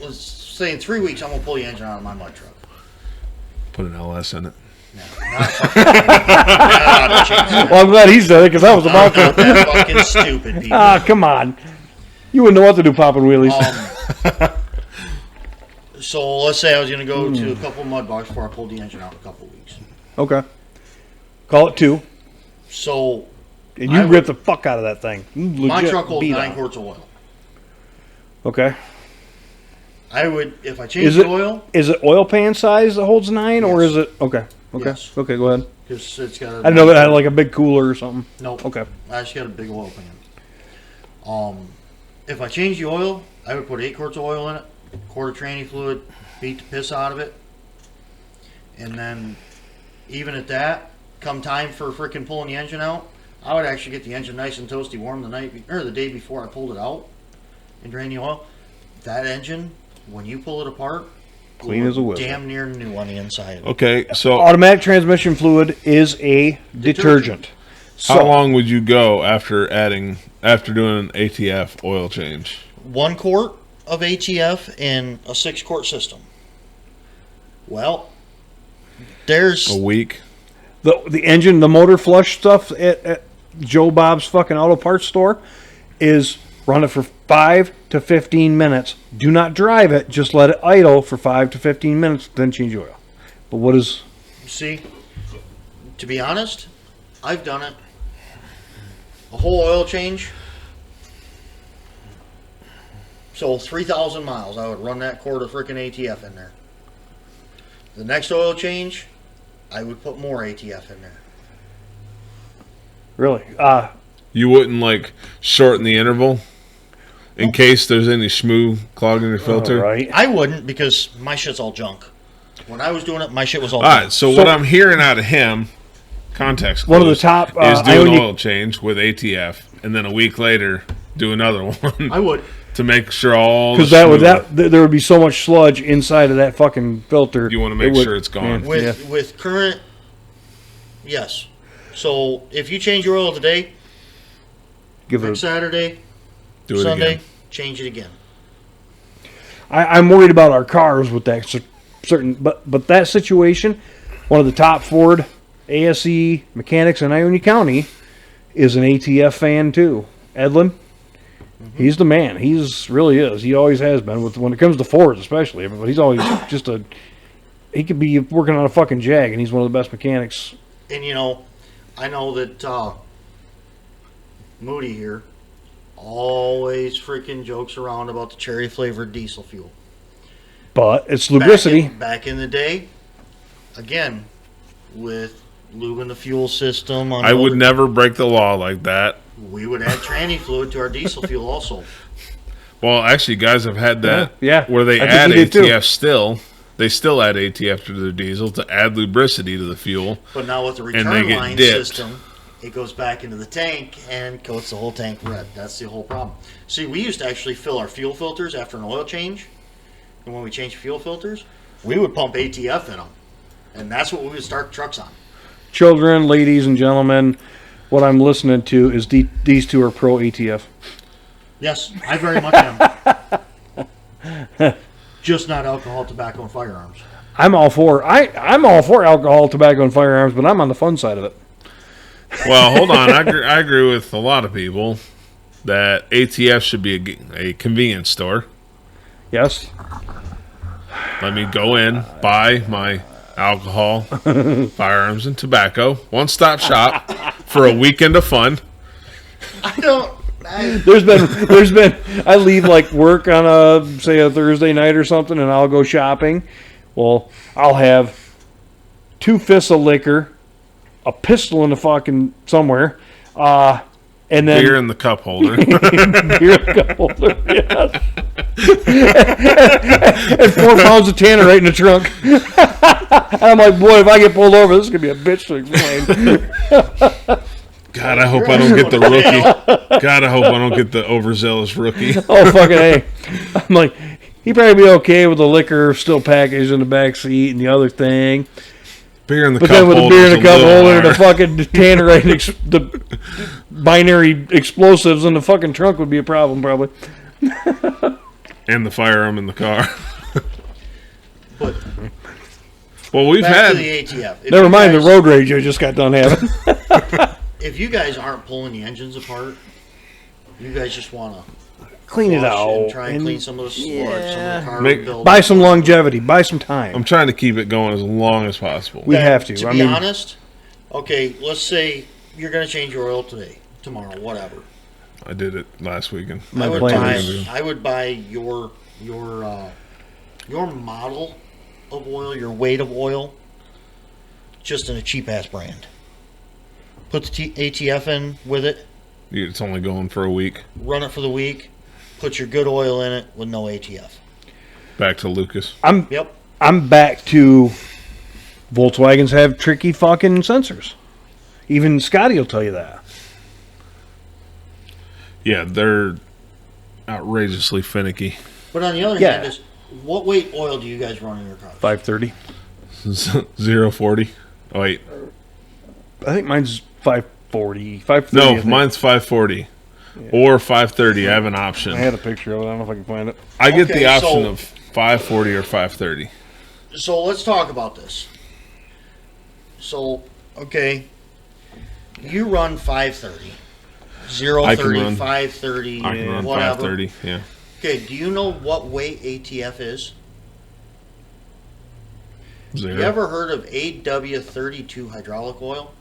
C: let's say in 3 weeks I'm going to pull the engine out of my mud truck.
B: Put an LS in it.
C: No, not fucking, not
A: Well, I'm glad he said it because I was about to.
C: that fucking stupid people.
A: Ah, come on. You wouldn't know what to do popping wheelies.
C: So let's say I was going to go to a couple of mud bogs before I pulled the engine out in a couple of weeks.
A: Okay. Call it 2.
C: So
A: And you rip the fuck out of that thing.
C: my truck holds 9 quarts of oil.
A: Okay.
C: I would, if I change the oil.
A: Is it oil pan size that holds 9, or
C: Yes.
A: is it? Okay. Okay.
C: Yes.
A: Okay, go ahead.
C: Because it's got
A: I didn't know that had like a big cooler or something.
C: Nope.
A: Okay.
C: I just got a big oil pan. If I change the oil, I would put 8 quarts of oil in it, quart of tranny fluid, beat the piss out of it, and then even at that, come time for freaking pulling the engine out, I would actually get the engine nice and toasty warm the day before I pulled it out and drain the oil. That engine, when you pull it apart,
A: Clean as a whistle.
C: damn near new on the inside.
B: Okay, so
A: Automatic transmission fluid is a detergent.
B: how long would you go after doing an ATF oil change?
C: 1 quart of ATF in a 6 quart system. Well, there's
B: A week?
A: The engine, the motor flush stuff at Joe Bob's fucking auto parts store is run it for 5 to 15 minutes. Do not drive it. Just let it idle for 5 to 15 minutes, then change the oil. But what is...
C: See, to be honest, I've done it. A whole oil change. So 3,000 miles, I would run that quart of freaking ATF in there. The next oil change, I would put more ATF in there.
A: Really?
B: You wouldn't like shorten the interval in case there's any schmoo clogging your filter?
A: Right.
C: I wouldn't because my shit's all junk. When I was doing it, my shit was all
B: All
C: junk.
B: right, so what I'm hearing out of him, context
A: One of the
B: clues,
A: top,
B: is
A: I
B: do an
A: only-
B: oil change with ATF, and then a week later do another one
C: I would.
B: to make sure all the
A: Because there
B: schmoo-
A: would be so much sludge inside of that fucking filter.
B: You wanna make
A: would-
B: sure it's gone.
A: Yeah.
C: With current, yes. So if you change your oil today,
A: Give it
C: next Saturday,
B: do it
C: Sunday,
B: again.
C: change it again.
A: I'm worried about our cars with that certain, but that situation, one of the top Ford ASE mechanics in Ionia County is an ATF fan too. Edlin, he's the man. He's really is. He always has been when it comes to Fords, especially. But he's always just he could be working on a fucking Jag, and he's one of the best mechanics.
C: And I know that Moody here always freaking jokes around about the cherry flavored diesel fuel.
A: But it's lubricity.
C: Back in the day, again, with lubing the fuel system.
B: I would never break the law like that.
C: We would add tranny fluid to our diesel fuel also.
B: Well, actually, guys have had that
A: Yeah.
B: where they
A: I think
B: add
A: he did too.
B: ATF still. They still add ATF to their diesel to add lubricity to the fuel.
C: But now with the
B: they
C: return
B: get
C: line
B: dipped.
C: system, it goes back into the tank and coats the whole tank red. That's the whole problem. See, we used to actually fill our fuel filters after an oil change. And when we changed fuel filters, we would pump ATF in them. And that's what we would start trucks on.
A: Children, ladies, and gentlemen, what I'm listening to is these two are pro ATF.
C: Yes, I very much am. Just not alcohol, tobacco, and firearms.
A: I'm all for alcohol, tobacco, and firearms, but I'm on the fun side of it.
B: Well, hold on. I agree with a lot of people that ATF should be a convenience store.
A: Yes.
B: Let me go in, buy my alcohol, firearms, and tobacco. One-stop shop for a weekend of fun.
A: There's been I leave like work on a Thursday night or something, and I'll go shopping. Well, I'll have 2 fists of liquor, a pistol in the fucking somewhere, and then
B: Beer in the cup holder.
A: beer in the cup holder, yes. And 4 pounds of tanner right in the trunk. And I'm like, boy, if I get pulled over, this is gonna be a bitch to explain.
B: God, I hope I don't get the rookie. God, I hope I don't get the overzealous rookie.
A: Oh, fucking A. I'm like, he'd probably be okay with the liquor still packaged in the back seat and the other thing.
B: Beer in the
A: But
B: cup
A: then with the
B: holder's
A: beer in
B: a
A: the cup
B: little
A: holder and the
B: hard.
A: fucking tannerite and the binary explosives in the fucking trunk would be a problem, probably.
B: And the firearm in the car.
C: But
B: Well, we've
C: back to
B: had...
C: the ATF. If
A: Never
C: you
A: mind
C: guys,
A: the road rage I just got done having.
C: If you guys aren't pulling the engines apart, you guys just want to
A: Clean it out.
C: and try and clean some of the sludge, some of the car
B: Make-
C: buildup.
A: Buy some longevity. Buy some time.
B: I'm trying to keep it going as long as possible.
A: We have to.
C: To
A: I
C: be
A: mean,
C: honest, okay, let's say you're going to change your oil today, tomorrow, whatever.
B: I did it last weekend.
A: My
C: I would
A: plan
C: buy.
A: is-
C: I would buy your model of oil, your weight of oil, just in a cheap ass brand. Put the ATF in with it.
B: It's only going for a week.
C: Run it for the week. Put your good oil in it with no ATF.
B: Back to Lucas.
C: Yep.
A: I'm back to Volkswagens have tricky fucking sensors. Even Scotty will tell you that.
B: Yeah, they're outrageously finicky.
C: But on the other
A: Yeah.
C: hand, is what weight oil do you guys run in your cars?
A: 530.
B: 0-40. Oh, wait.
A: I think mine's 540. 530.
B: No,
A: I think.
B: mine's 540. Or 530. I have an option.
A: I had a picture of it. I don't know if I can find it.
B: I get
C: Okay,
B: the option
C: so-
B: of 540 or 530.
C: So let's talk about this. So, okay, you run 530.
B: I can
C: 030,
B: run-
C: 530,
B: I can run
C: whatever.
B: 530. Yeah.
C: Okay, do you know what weight ATF is?
B: Zero.
C: You ever heard of AW32 hydraulic oil?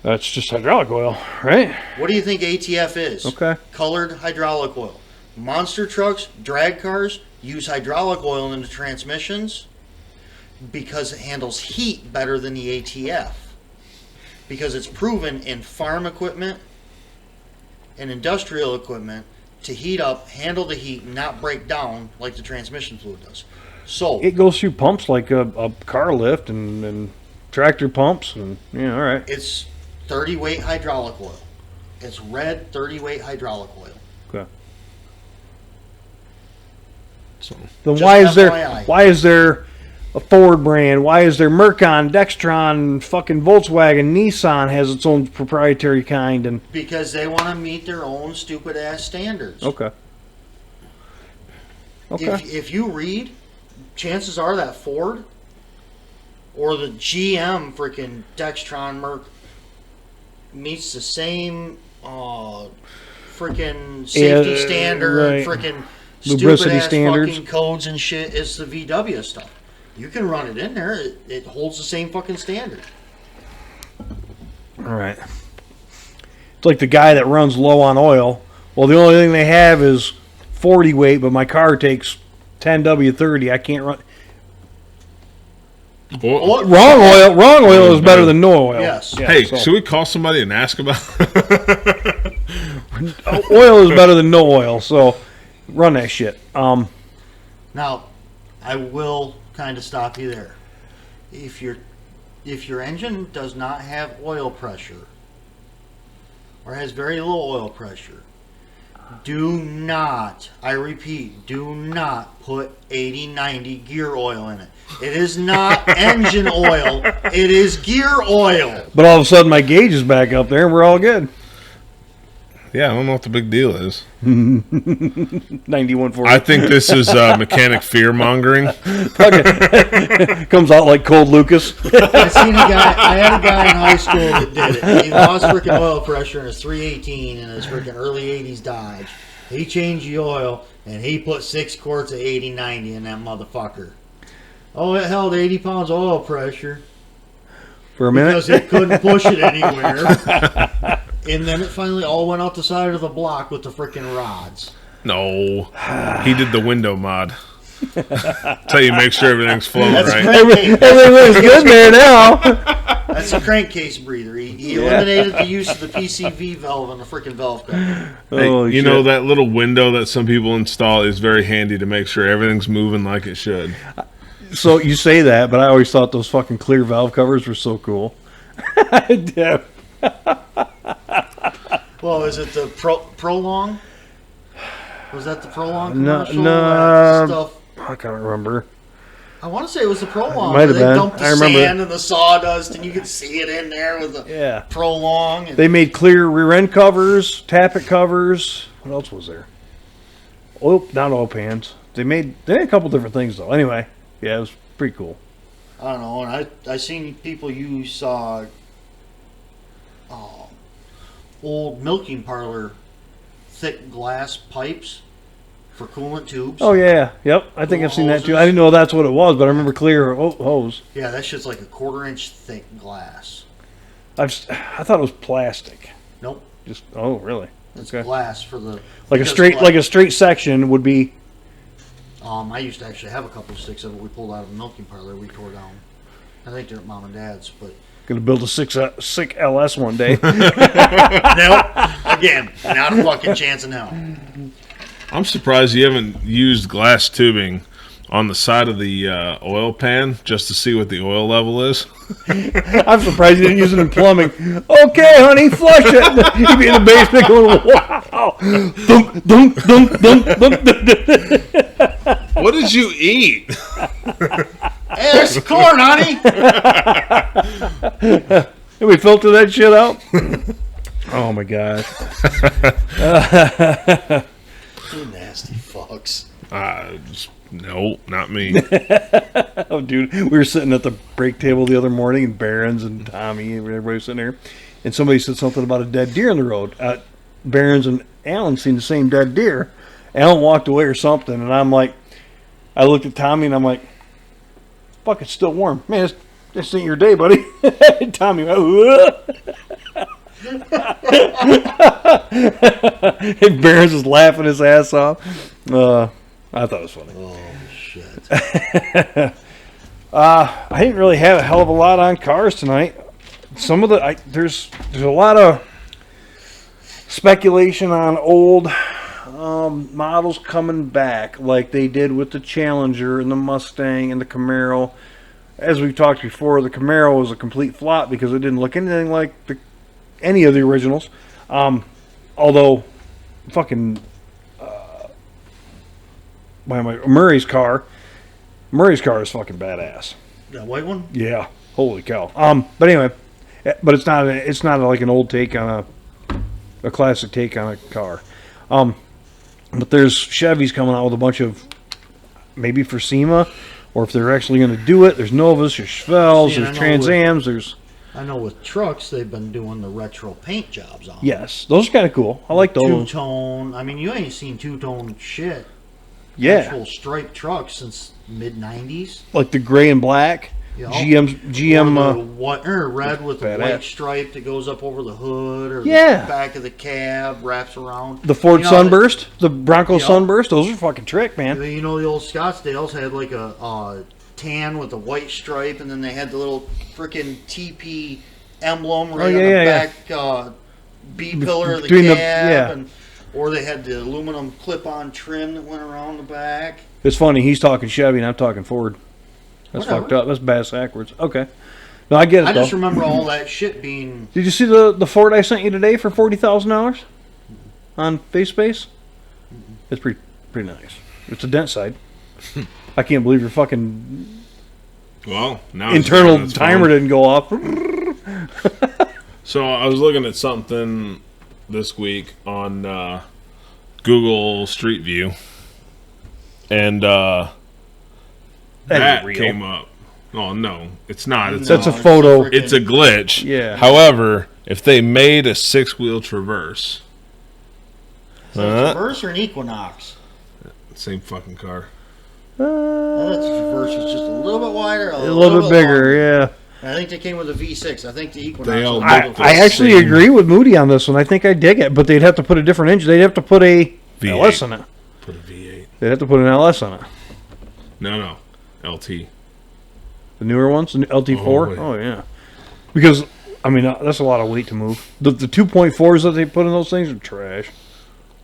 A: That's just hydraulic oil, right?
C: What do you think ATF is?
A: Okay.
C: Colored hydraulic oil. Monster trucks, drag cars use hydraulic oil in the transmissions because it handles heat better than the ATF. Because it's proven in farm equipment and industrial equipment to heat up, handle the heat, and not break down like the transmission fluid does. So,
A: It goes through pumps like a car lift and tractor pumps. And yeah, all right.
C: it's 30 weight hydraulic oil. It's red 30 weight hydraulic oil.
A: Okay.
B: So,
A: Then
C: Just FYI.
A: why is there a Ford brand? Why is there Mercon, Dextron, fucking Volkswagen, Nissan has its own proprietary kind? And
C: Because they want to meet their own stupid ass standards.
A: okay. Okay.
C: If you read, chances are that Ford or the GM freaking Dextron Merc meets the same freaking safety
A: Yeah,
C: standard,
A: right.
C: freaking
A: Lubricity
C: stupid ass
A: standards.
C: fucking codes and shit as the VW stuff. You can run it in there; it holds the same fucking standard.
A: All right. It's like the guy that runs low on oil. Well, the only thing they have is 40 weight, but my car takes 10W30. I can't run.
B: well,
A: Wrong oil. Wrong oil is better than no oil.
C: Yes.
A: Yeah,
B: hey,
A: so-
B: should we call somebody and ask about
A: oil is better than no oil. So run that shit.
C: Now, I will kind of stop you there. If your engine does not have oil pressure or has very low oil pressure, do not, I repeat, do not put 80-90 gear oil in it. It is not engine oil. It is gear oil.
A: But all of a sudden my gauge is back up there and we're all good.
B: Yeah, I don't know what the big deal is.
A: 9140.
B: I think this is mechanic fear mongering.
A: Comes out like cold Lucas.
C: I had a guy in high school that did it. He lost freaking oil pressure in his 318 in his freaking early 80s Dodge. He changed the oil and he put 6 quarts of 80-90 in that motherfucker. Oh, it held 80 pounds of oil pressure
A: For a minute.
C: because it couldn't push it anywhere. And then it finally all went out the side of the block with the freaking rods.
B: No, he did the window mod. Tell you, make sure everything's flowing
C: That's
B: right.
C: crankcase.
A: Everything's good there now.
C: That's a crankcase breather. He eliminated the use of the PCV valve on the freaking valve cover.
B: Hey,
A: Holy
B: you know
A: shit.
B: that little window that some people install is very handy to make sure everything's moving like it should.
A: So you say that, but I always thought those fucking clear valve covers were so cool. Yeah.
C: Well, is it the Prolong? Was that the Prolong
A: No,
C: commercial?
A: no.
C: Stuff.
A: I can't remember.
C: I want to say it was the Prolong.
A: Might have
C: where they
A: been.
C: dumped the
A: I remember
C: sand and the sawdust, and you could see it in there with the
A: Yeah.
C: Prolong. And
A: They made clear rear end covers, tappet covers. What else was there? Not oil pans. They had a couple different things though. Anyway, yeah, it was pretty cool.
C: I don't know. And I seen people use old milking parlor thick glass pipes for coolant tubes.
A: Oh yeah, yep. I think I've seen that too. I
C: Hoses.
A: didn't know that's what it was, but I remember clear hose.
C: Yeah, that shit's like a 1/4 inch thick glass.
A: I thought it was plastic.
C: Nope,
A: Just really?
C: it's
A: Okay.
C: glass for the
A: Like a straight section would be.
C: I used to actually have a couple of sticks of it. We pulled out of a milking parlor. We tore down. I think they're at mom and dad's, but
A: Gonna build a sick LS one day.
C: nope. Again, not a fucking chance in hell.
B: I'm surprised you haven't used glass tubing on the side of the oil pan just to see what the oil level is.
A: I'm surprised you didn't use it in plumbing. Okay, honey, flush it. You'd be in the basement going, wow. Dunk, dunk, dunk, dunk, dunk.
B: What did you eat?
C: Hey, there's some corn, honey.
A: Did we filter that shit out? Oh my god.
C: You nasty fucks.
B: No, not me.
A: Oh, dude, we were sitting at the break table the other morning, and Barons and Tommy and everybody was sitting there, and somebody said something about a dead deer in the road. Barons and Alan seen the same dead deer. Alan walked away or something, and I'm like, I looked at Tommy, and I'm like, fuck, it's still warm. Man, this ain't your day, buddy. Tommy went, and Barons was laughing his ass off. I thought it was funny.
C: Oh shit.
A: I didn't really have a hell of a lot on cars tonight. Some of there's a lot of speculation on old models coming back, like they did with the Challenger and the Mustang and the Camaro. As we've talked before, the Camaro was a complete flop because it didn't look anything like any of the originals. Although, fucking. Murray's car is fucking badass.
C: That white one?
A: Yeah, holy cow. But anyway, but it's not like an old take on a classic take on a car. But there's Chevys coming out with a bunch of, maybe for SEMA, or if they're actually going to do it. There's Novas, there's Chevelles, there's Trans Ams,
C: I know with trucks they've been doing the retro paint jobs on.
A: Yes, those are kind of cool. I like those.
C: Two-tone. I mean, you ain't seen two-tone shit.
A: Yeah.
C: Actual striped trucks since mid-90s.
A: Like the gray and black.
C: You know?
A: GM.
C: Or the white, or red with the
A: badass.
C: white stripe that goes up over the hood, or
A: Yeah.
C: the back of the cab wraps around.
A: The Ford
C: You know,
A: Sunburst, the Bronco
C: Yeah.
A: Sunburst, those are fucking trick, man.
C: You know, the old Scottsdales had like a tan with a white stripe, and then they had the little freaking TP emblem right on the back B pillar of the
A: Between
C: cab, or they had the aluminum clip-on trim that went around the back.
A: It's funny, he's talking Chevy and I'm talking Ford. That's
C: Whatever.
A: fucked up. That's bass backwards. Okay. No, I get it,
C: I
A: though.
C: just remember all that shit being...
A: Did you see the Ford I sent you today for $40,000 on face space? It's pretty nice. It's a dent side. I can't believe your fucking
B: Well, now
A: internal
B: it's
A: timer
B: fun.
A: didn't go off.
B: So I was looking at something this week on Google Street View, and that
A: ain't real.
B: came up. Oh no, it's not. It's
A: That's
B: a,
A: a photo.
B: it's a glitch.
A: Yeah.
B: However, if they made a 6-wheel Traverse,
C: Is that a Traverse or an Equinox?
B: same fucking car.
C: That Traverse is just a little bit wider,
A: A little bit bigger,
C: longer.
A: yeah.
C: I think they came with a V6. I think the Equinox.
B: They all
C: was
B: look
C: a little
A: I
B: the
A: actually
B: same.
A: agree with Moody on this one. I think I dig it, but they'd have to put a different engine. They'd have to put a
B: V8.
A: LS on it.
B: Put a V8.
A: They'd have to put an LS on it.
B: No, LT.
A: The newer ones, the LT4.
B: Oh, yeah.
A: Yeah, because I mean that's a lot of weight to move. The 2.4s that they put in those things are trash.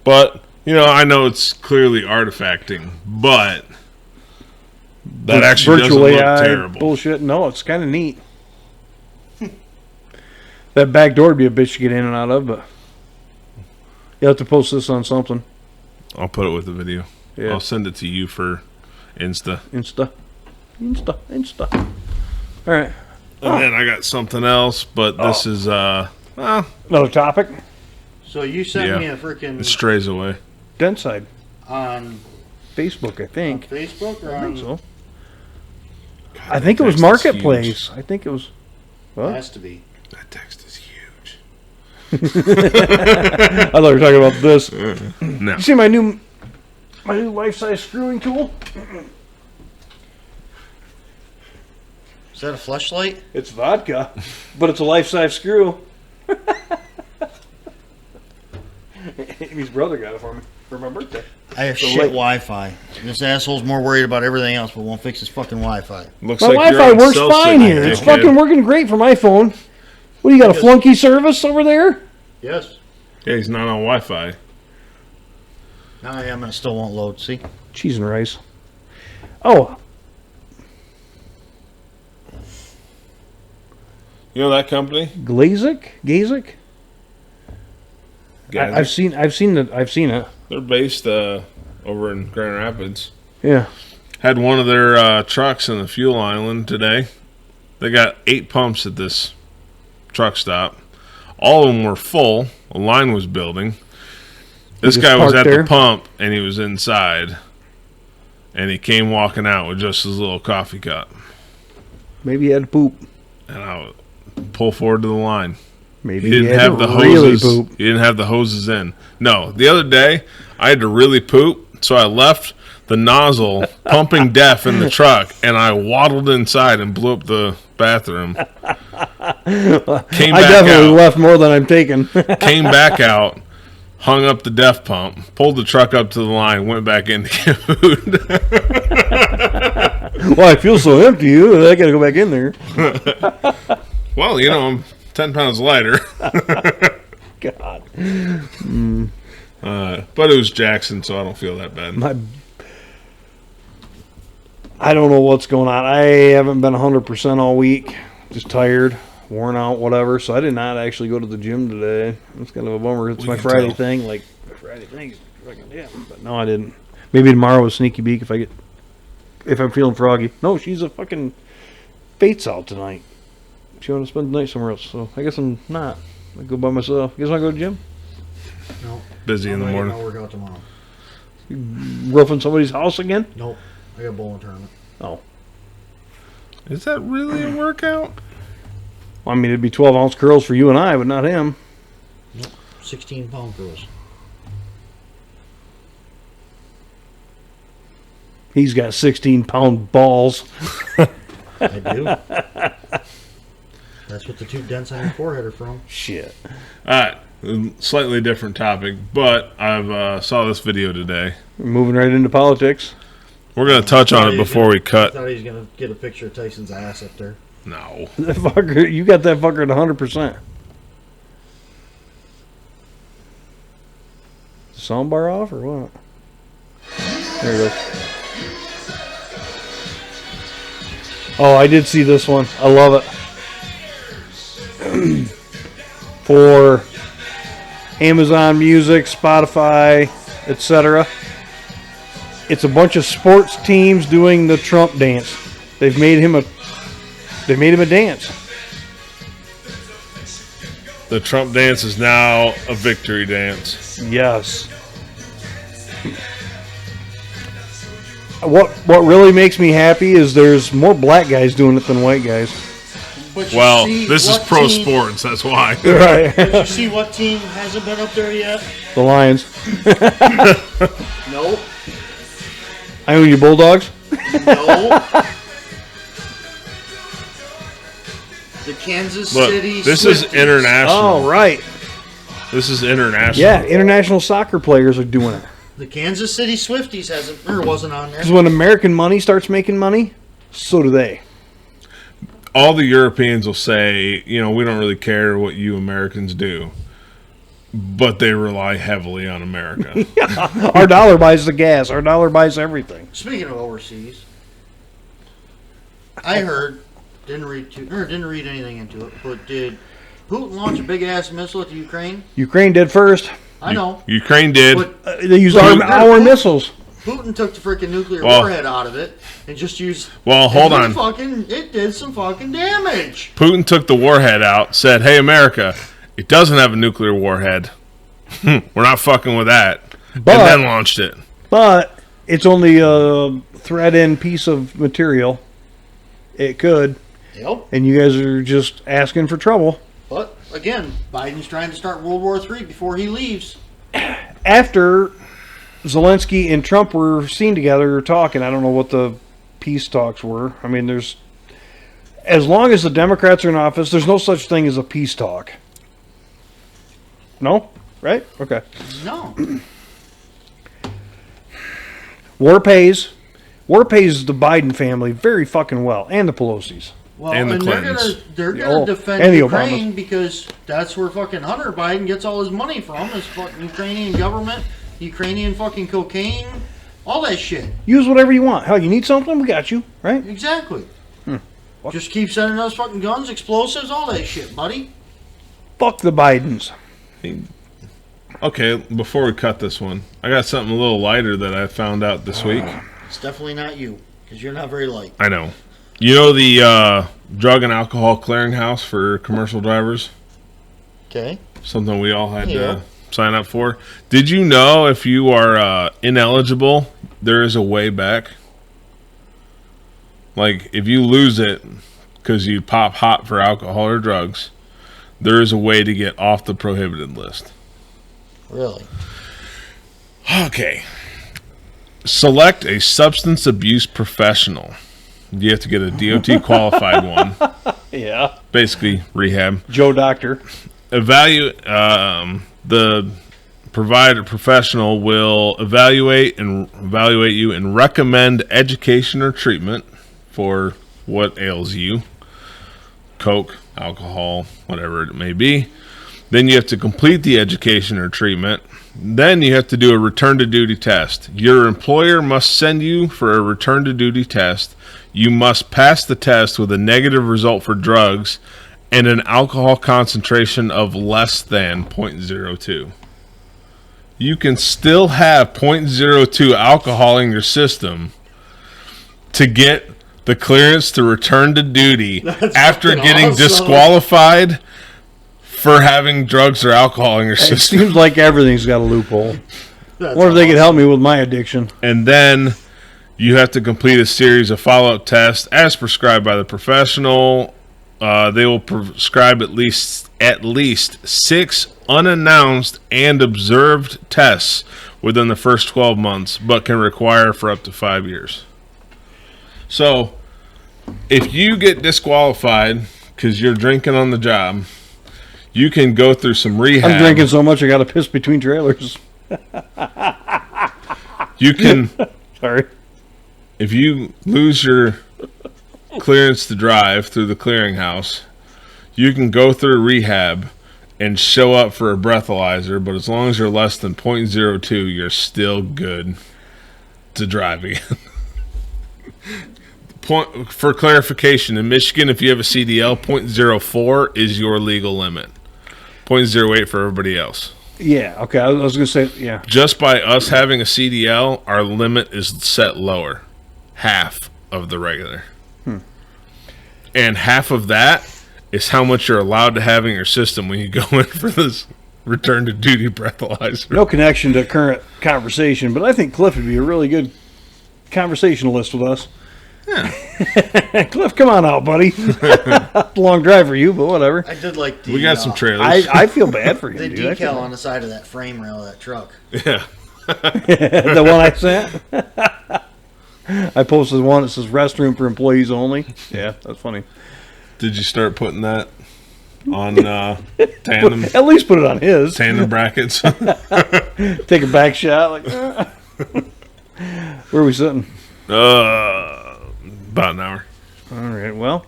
B: But I know it's clearly artifacting, but that actually doesn't
A: Virtual
B: look
A: AI
B: terrible.
A: bullshit. No, it's kind of neat. That back door would be a bitch to get in and out of, but you have to post this on something.
B: I'll put it with the video.
A: Yeah.
B: I'll send it to you for Insta.
A: Insta. All right.
B: And then I got something else, but this is
A: Another topic.
C: So you sent me a
B: it
C: freaking
B: strays away.
A: Denside.
C: on
A: Facebook, I think.
C: Facebook or
A: I think
C: on
A: so.
B: God,
A: I think it was
B: that text is
A: Marketplace. I think it was. What?
C: has to be.
B: huge. That text is huge.
A: I thought you were talking about this.
B: No.
A: You see my new life-size screwing tool?
C: Is that a fleshlight?
A: It's vodka, but it's a life-size screw. Amy's brother got it for me for my birthday.
C: I have
A: So
C: shit
A: like-
C: Wi-Fi. This asshole's more worried about everything else, but won't fix his fucking Wi-Fi.
B: Looks
A: My
B: like you're
A: Wi-Fi
B: on
A: works
B: cell
A: fine
B: signal,
A: here. It's
B: dickhead.
A: fucking working great for my phone. What, you got a flunky service over there?
C: Yes.
B: Yeah, he's not on Wi-Fi.
C: Now I am, and it still won't load. See?
A: Cheese and rice. Oh,
B: You know that company?
A: Glazik? I've seen it.
B: They're based over in Grand Rapids.
A: Yeah.
B: Had one of their trucks in the fuel island today. They got 8 pumps at this truck stop. All of them were full. A line was building. This
A: just
B: guy was
A: parked
B: at
A: there?
B: the pump, and he was inside. And he came walking out with just his little coffee cup.
A: Maybe he had to poop.
B: And I would pull forward to the line.
A: Maybe
B: He didn't
A: had
B: have
A: to
B: the
A: really
B: hoses.
A: poop.
B: He didn't have the hoses in. No, the other day I had to really poop, so I left the nozzle pumping DEF in the truck, and I waddled inside and blew up the bathroom. Came
A: I
B: back
A: definitely
B: out.
A: left more than I'm taking.
B: Came back out. Hung up the DEF pump. Pulled the truck up to the line. Went back in to get food.
A: Well, I feel so empty. I got to go back in there.
B: Well, you know, I'm 10 pounds lighter.
A: God.
B: But it was Jackson, so I don't feel that bad.
A: I don't know what's going on. I haven't been 100% all week. Just tired, worn out, whatever. So I did not actually go to the gym today. It's kind of a bummer. It's
B: We
A: my
B: can
A: Friday
B: tell.
A: thing. Like, my Friday thing is fucking damn. But no, I didn't. Maybe tomorrow with Sneaky Beak if I'm feeling froggy. No, she's a fucking Fate's out tonight. She want to spend the night somewhere else. So I guess I'm not. I go by myself. You guys want to go to the gym?
C: No.
B: Busy in the morning.
C: I'll work out tomorrow.
A: Roofing somebody's house again?
C: Nope. I got a bowling tournament.
A: Oh.
B: Is that really a workout?
A: I mean, it'd be 12-ounce curls for you and I, but not him.
C: 16-pound girls.
A: He's got 16-pound balls.
C: I do. That's what the 2 dents on your forehead are from.
A: Shit.
B: All right. Slightly different topic, but I've saw this video today.
A: We're moving right into politics.
B: We're going to touch on it before we
C: I
B: cut.
C: thought he was going to get a picture of Tyson's ass up there.
B: No.
A: That fucker, you got that fucker at 100%. Soundbar off or what? There it goes. Oh, I did see this one. I love it. For Amazon Music, Spotify, etc. It's a bunch of sports teams doing the Trump dance. They've made him a dance.
B: The Trump dance is now a victory dance.
A: Yes. What really makes me happy is there's more black guys doing it than white guys.
C: But you
B: Well,
C: see
B: this is
C: what
B: pro
C: team-
B: sports, that's why.
A: Right.
C: But you see what team hasn't been up there yet?
A: The Lions.
C: No.
A: I own your Bulldogs.
C: No. The Kansas
B: Look,
C: City
B: this is
C: Swifties.
B: international.
A: Oh, right.
B: This is international.
A: Yeah, international soccer players are doing it.
C: The Kansas City Swifties wasn't on there.
A: Because when American money starts making money, so do they.
B: All the Europeans will say, you know, we don't really care what you Americans do. But they rely heavily on America.
A: Our dollar buys the gas. Our dollar buys everything.
C: Speaking of overseas, I heard, didn't read anything into it, but did Putin launch a big ass missile at the Ukraine?
A: Ukraine did first.
C: I know.
B: Ukraine did.
C: But
A: They used our missiles.
C: Putin took the freaking nuclear warhead out of it and just used.
B: Well, hold on.
C: It did some fucking damage.
B: Putin took the warhead out, said, "Hey, America, it doesn't have a nuclear warhead. We're not fucking with that," and then launched it.
A: But it's only a thread-in piece of material. It could.
C: Yep.
A: And you guys are just asking for trouble.
C: But again, Biden's trying to start World War III before he leaves.
A: After Zelensky and Trump were seen together talking, I don't know what the peace talks were. I mean, as long as the Democrats are in office, there's no such thing as a peace talk. No? Right? Okay.
C: No.
A: War pays the Biden family very fucking well, and the Pelosi's.
C: Well,
B: And the
C: they're gonna defend
A: and the
C: Ukraine
A: Obamas.
C: because that's where fucking Hunter Biden gets all his money from. Is fucking Ukrainian government, Ukrainian fucking cocaine, all that shit.
A: Use whatever you want. Hell, you need something? We got you, right?
C: Exactly. Just keep sending us fucking guns, explosives, all that shit, buddy.
A: Fuck the Bidens.
B: Okay, before we cut this one, I got something a little lighter that I found out this week.
C: It's definitely not you, because you're not very light.
B: I know. You know the drug and alcohol clearinghouse for commercial drivers?
C: Okay.
B: Something we all had to sign up for. Did you know if you are ineligible, there is a way back? Like, if you lose it because you pop hot for alcohol or drugs, there is a way to get off the prohibited list.
C: Really?
B: Okay. Select a substance abuse professional. You have to get a DOT qualified one.
A: Yeah.
B: Basically, rehab.
A: Joe Doctor.
B: The provider professional will evaluate you and recommend education or treatment for what ails you. Coke, alcohol, whatever it may be. Then you have to complete the education or treatment. Then you have to do a return to duty test. Your employer must send you for a return to duty test. You must pass the test with a negative result for drugs and an alcohol concentration of less than 0.02. You can still have 0.02 alcohol in your system to get the clearance to return to duty after getting disqualified for having drugs or alcohol in your
A: It
B: system.
A: seems like everything's got a loophole. Wonder if they could help me with my addiction.
B: And then you have to complete a series of follow-up tests as prescribed by the professional. They will prescribe at least 6 unannounced and observed tests within the first 12 months, but can require for up to 5 years. So, if you get disqualified because you're drinking on the job, you can go through some rehab.
A: I'm drinking so much I got to piss between trailers.
B: You can...
A: Sorry.
B: If you lose your clearance to drive through the clearinghouse, you can go through rehab and show up for a breathalyzer, but as long as you're less than 0.02, you're still good to drive again. For clarification, in Michigan, if you have a CDL, 0.04 is your legal limit. 0.08 for everybody else.
A: Yeah, okay. I was going to say, yeah.
B: Just by us having a CDL, our limit is set lower. Half of the regular. And half of that is how much you're allowed to have in your system when you go in for this return to duty breathalyzer.
A: No connection to current conversation, but I think Cliff would be a really good conversationalist with us.
B: Yeah.
A: Cliff, come on out, buddy. Long drive for you, but whatever.
C: I did like the.
B: We got some trailers.
A: I feel bad for you,
C: The
A: dude.
C: decal on the side of that frame rail of that truck.
B: Yeah.
A: The one I sent? I posted one that says restroom for employees only. Yeah, that's funny.
B: Did you start putting that on tandem
A: At least put it on his.
B: tandem brackets?
A: Take a back shot. Like, where are we sitting?
B: About an hour.
A: All right. Well,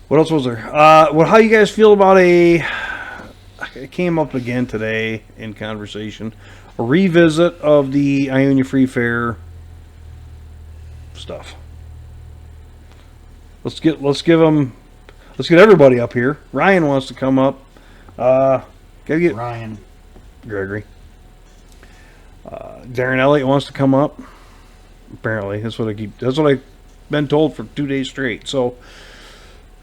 A: what else was there? How you guys feel about it came up again today in conversation. A revisit of the Ionia Free Fair stuff. Let's get everybody up here. Ryan wants to come up Gotta get
C: Ryan.
A: Gregory. Darren Elliott wants to come up. Apparently, that's what I've been told for 2 days straight. So,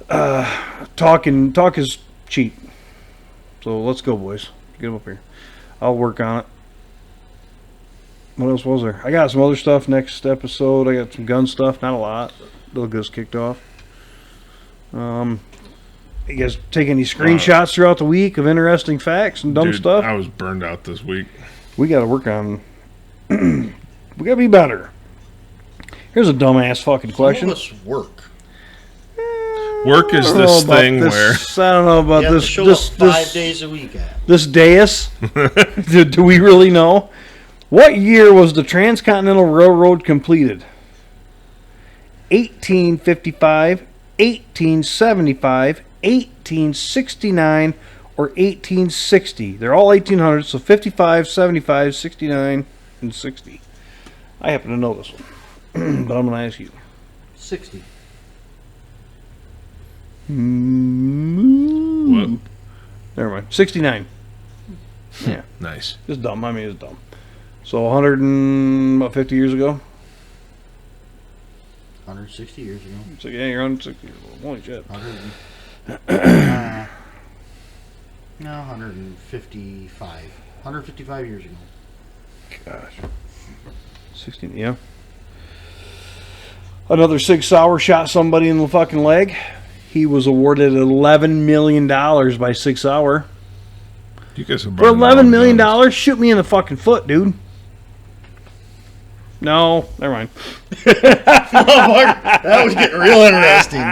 A: talk is cheap. So let's go, boys. Get him up here. I'll work on it. What else was there? I got some other stuff next episode. I got some gun stuff. Not a lot. They'll get us kicked off. You guys take any screenshots throughout the week of interesting facts and dumb stuff?
B: I was burned out this week.
A: We got to work on. We got to be better. Here's a dumbass fucking question.
C: Some of us work.
B: Work is this thing where
A: I don't know about
C: You have
A: this.
C: to show
A: This
C: up 5 days a week at.
A: this dais. do we really know? What year was the Transcontinental Railroad completed? 1855, 1875, 1869, or 1860? They're all 1800s, so 55, 75, 69, and 60. I happen to know this one, but I'm going to ask you.
C: 60.
B: what?
A: Never mind. 69. Yeah,
B: Nice.
A: it's dumb. I mean, it's dumb. So 150 years ago?
C: 160 years ago.
A: It's like, yeah, you're 160 years old. Holy shit.
C: 155. 155 years ago.
A: Gosh. 16, yeah. Another Sig Sauer shot somebody in the fucking leg. He was awarded $11 million by Sig Sauer.
B: You guys are
A: For $11 million, shoot me in the fucking foot, dude. No, never mind.
C: That was getting real interesting.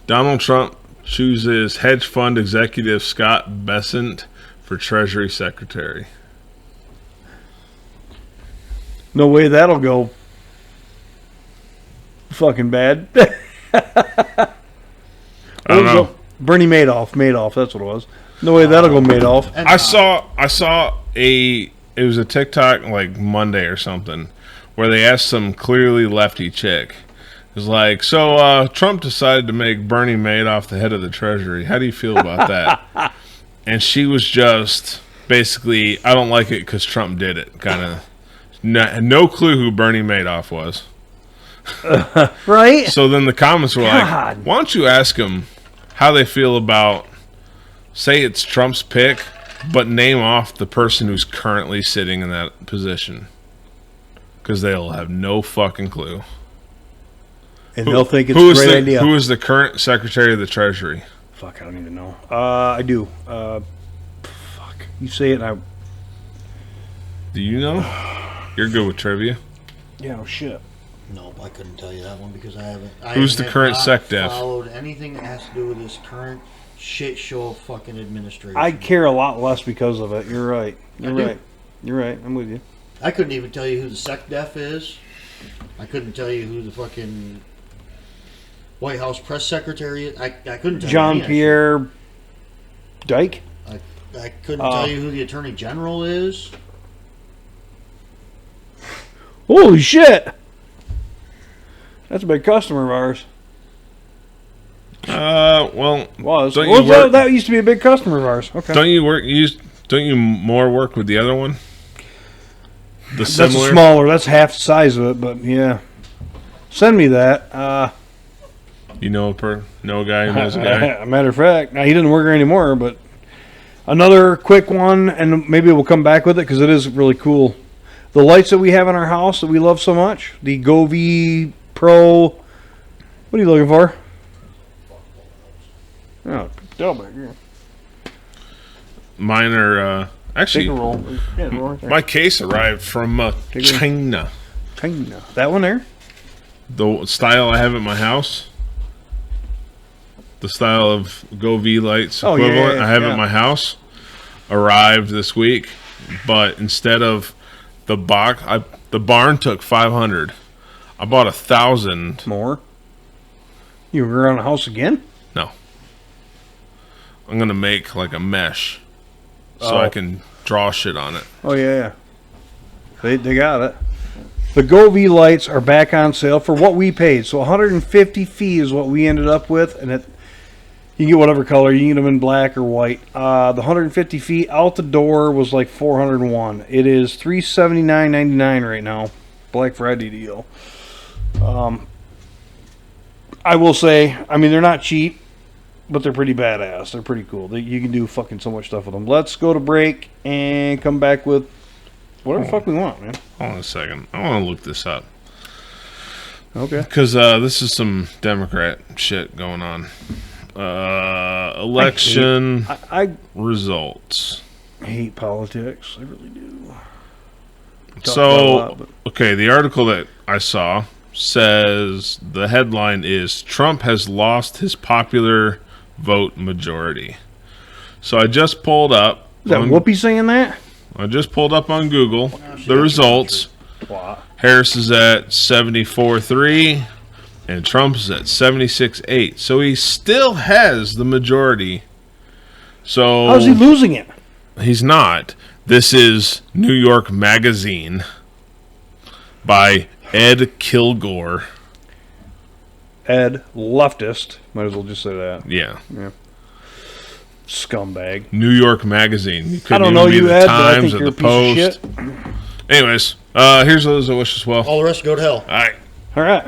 B: Donald Trump chooses hedge fund executive Scott Bessent for Treasury Secretary.
A: No way that'll go fucking bad.
B: I don't know.
A: Bernie Madoff, that's what it was. No way that'll go Madoff.
C: And,
B: I saw it was a TikTok like Monday or something where they asked some clearly lefty chick. It was like, so Trump decided to make Bernie Madoff the head of the Treasury. How do you feel about that? And she was just basically, I don't like it because Trump did it. Kind of no clue who Bernie Madoff was.
A: Right?
B: So then the comments were
A: God.
B: like, why don't you ask them how they feel about, say it's Trump's pick, but name off the person who's currently sitting in that position. Because they'll have no fucking clue.
A: And they'll think it's a great idea.
B: Who is the current Secretary of the Treasury?
A: Fuck, I don't even know. I do. Fuck. You say it and I...
B: Do you know? You're good with trivia.
A: Yeah, no shit.
C: No, I couldn't tell you that one because I haven't.
B: Who's the
C: have
B: current
C: not
B: SecDef?
C: Followed anything that has to do with this current shit show of fucking administration.
A: I care a lot less because of it. You're right. You're
C: I do.
A: right. You're right. I'm with you.
C: I couldn't even tell you who the SecDef is. I couldn't tell you who the fucking White House press secretary is. I couldn't tell you.
A: John
C: any of that
A: Pierre Dyke?
C: shit. I couldn't tell you who the Attorney General is.
A: Holy shit! That's a big customer of ours.
B: Well,
A: Was.
B: Don't
A: Well,
B: you work-
A: that used to be a big customer of ours. Okay.
B: don't you more work with the other one? The
A: That's
B: similar.
A: smaller. That's half the size of it, but yeah. Send me that.
B: You know know a guy who knows a guy.
A: A matter of fact, now he doesn't work here anymore, but another quick one, and maybe we'll come back with it because it is really cool. The lights that we have in our house that we love so much, the Govee Pro. What are you looking for? Oh, tell back here.
B: Mine are
A: Take
B: actually.
A: a roll. Yeah, roll right there.
B: My case arrived from
A: Take a-
B: China.
A: China. That one there.
B: The style I have at my house, the style of Govee lights
A: Oh, yeah,
B: equivalent
A: yeah,
B: I have
A: yeah.
B: at my house, arrived this week. But instead of the box, the barn took 500. I bought 1,000.
A: More. You were around the house again?
B: No, I'm gonna make like a mesh, so
A: Oh.
B: I can draw shit on it.
A: Oh yeah. They got it. The Govee lights are back on sale for what we paid. So 150 fee is what we ended up with, and You can get whatever color. You can get them in black or white. The 150 feet out the door was like $401. It is $379.99 right now. Black Friday deal. I will say, I mean, they're not cheap, but they're pretty badass. They're pretty cool. You can do fucking so much stuff with them. Let's go to break and come back with whatever the fuck we want, man.
B: Hold on a second. I want to look this up.
A: Okay.
B: Because this is some Democrat shit going on. Election
A: I
B: results.
A: hate politics. I really do.
B: So, okay, the article that I saw says the headline is Trump has lost his popular vote majority. So I just pulled up.
A: Is that Whoopi saying that?
B: I just pulled up on Google the results.
A: Twat.
B: Harris is at 74.3 and Trump is at 76.8. So he still has the majority. So
A: How's he losing it?
B: he's not. This is New York Magazine by Ed Kilgore.
A: Ed, leftist. Might as well just say that.
B: Yeah.
A: Scumbag.
B: New York Magazine. You
A: I don't know you, Ed, but I think you're a piece of shit.
B: Anyways, here's those I wish us well.
C: All the rest go to hell.
B: All right.
A: All right.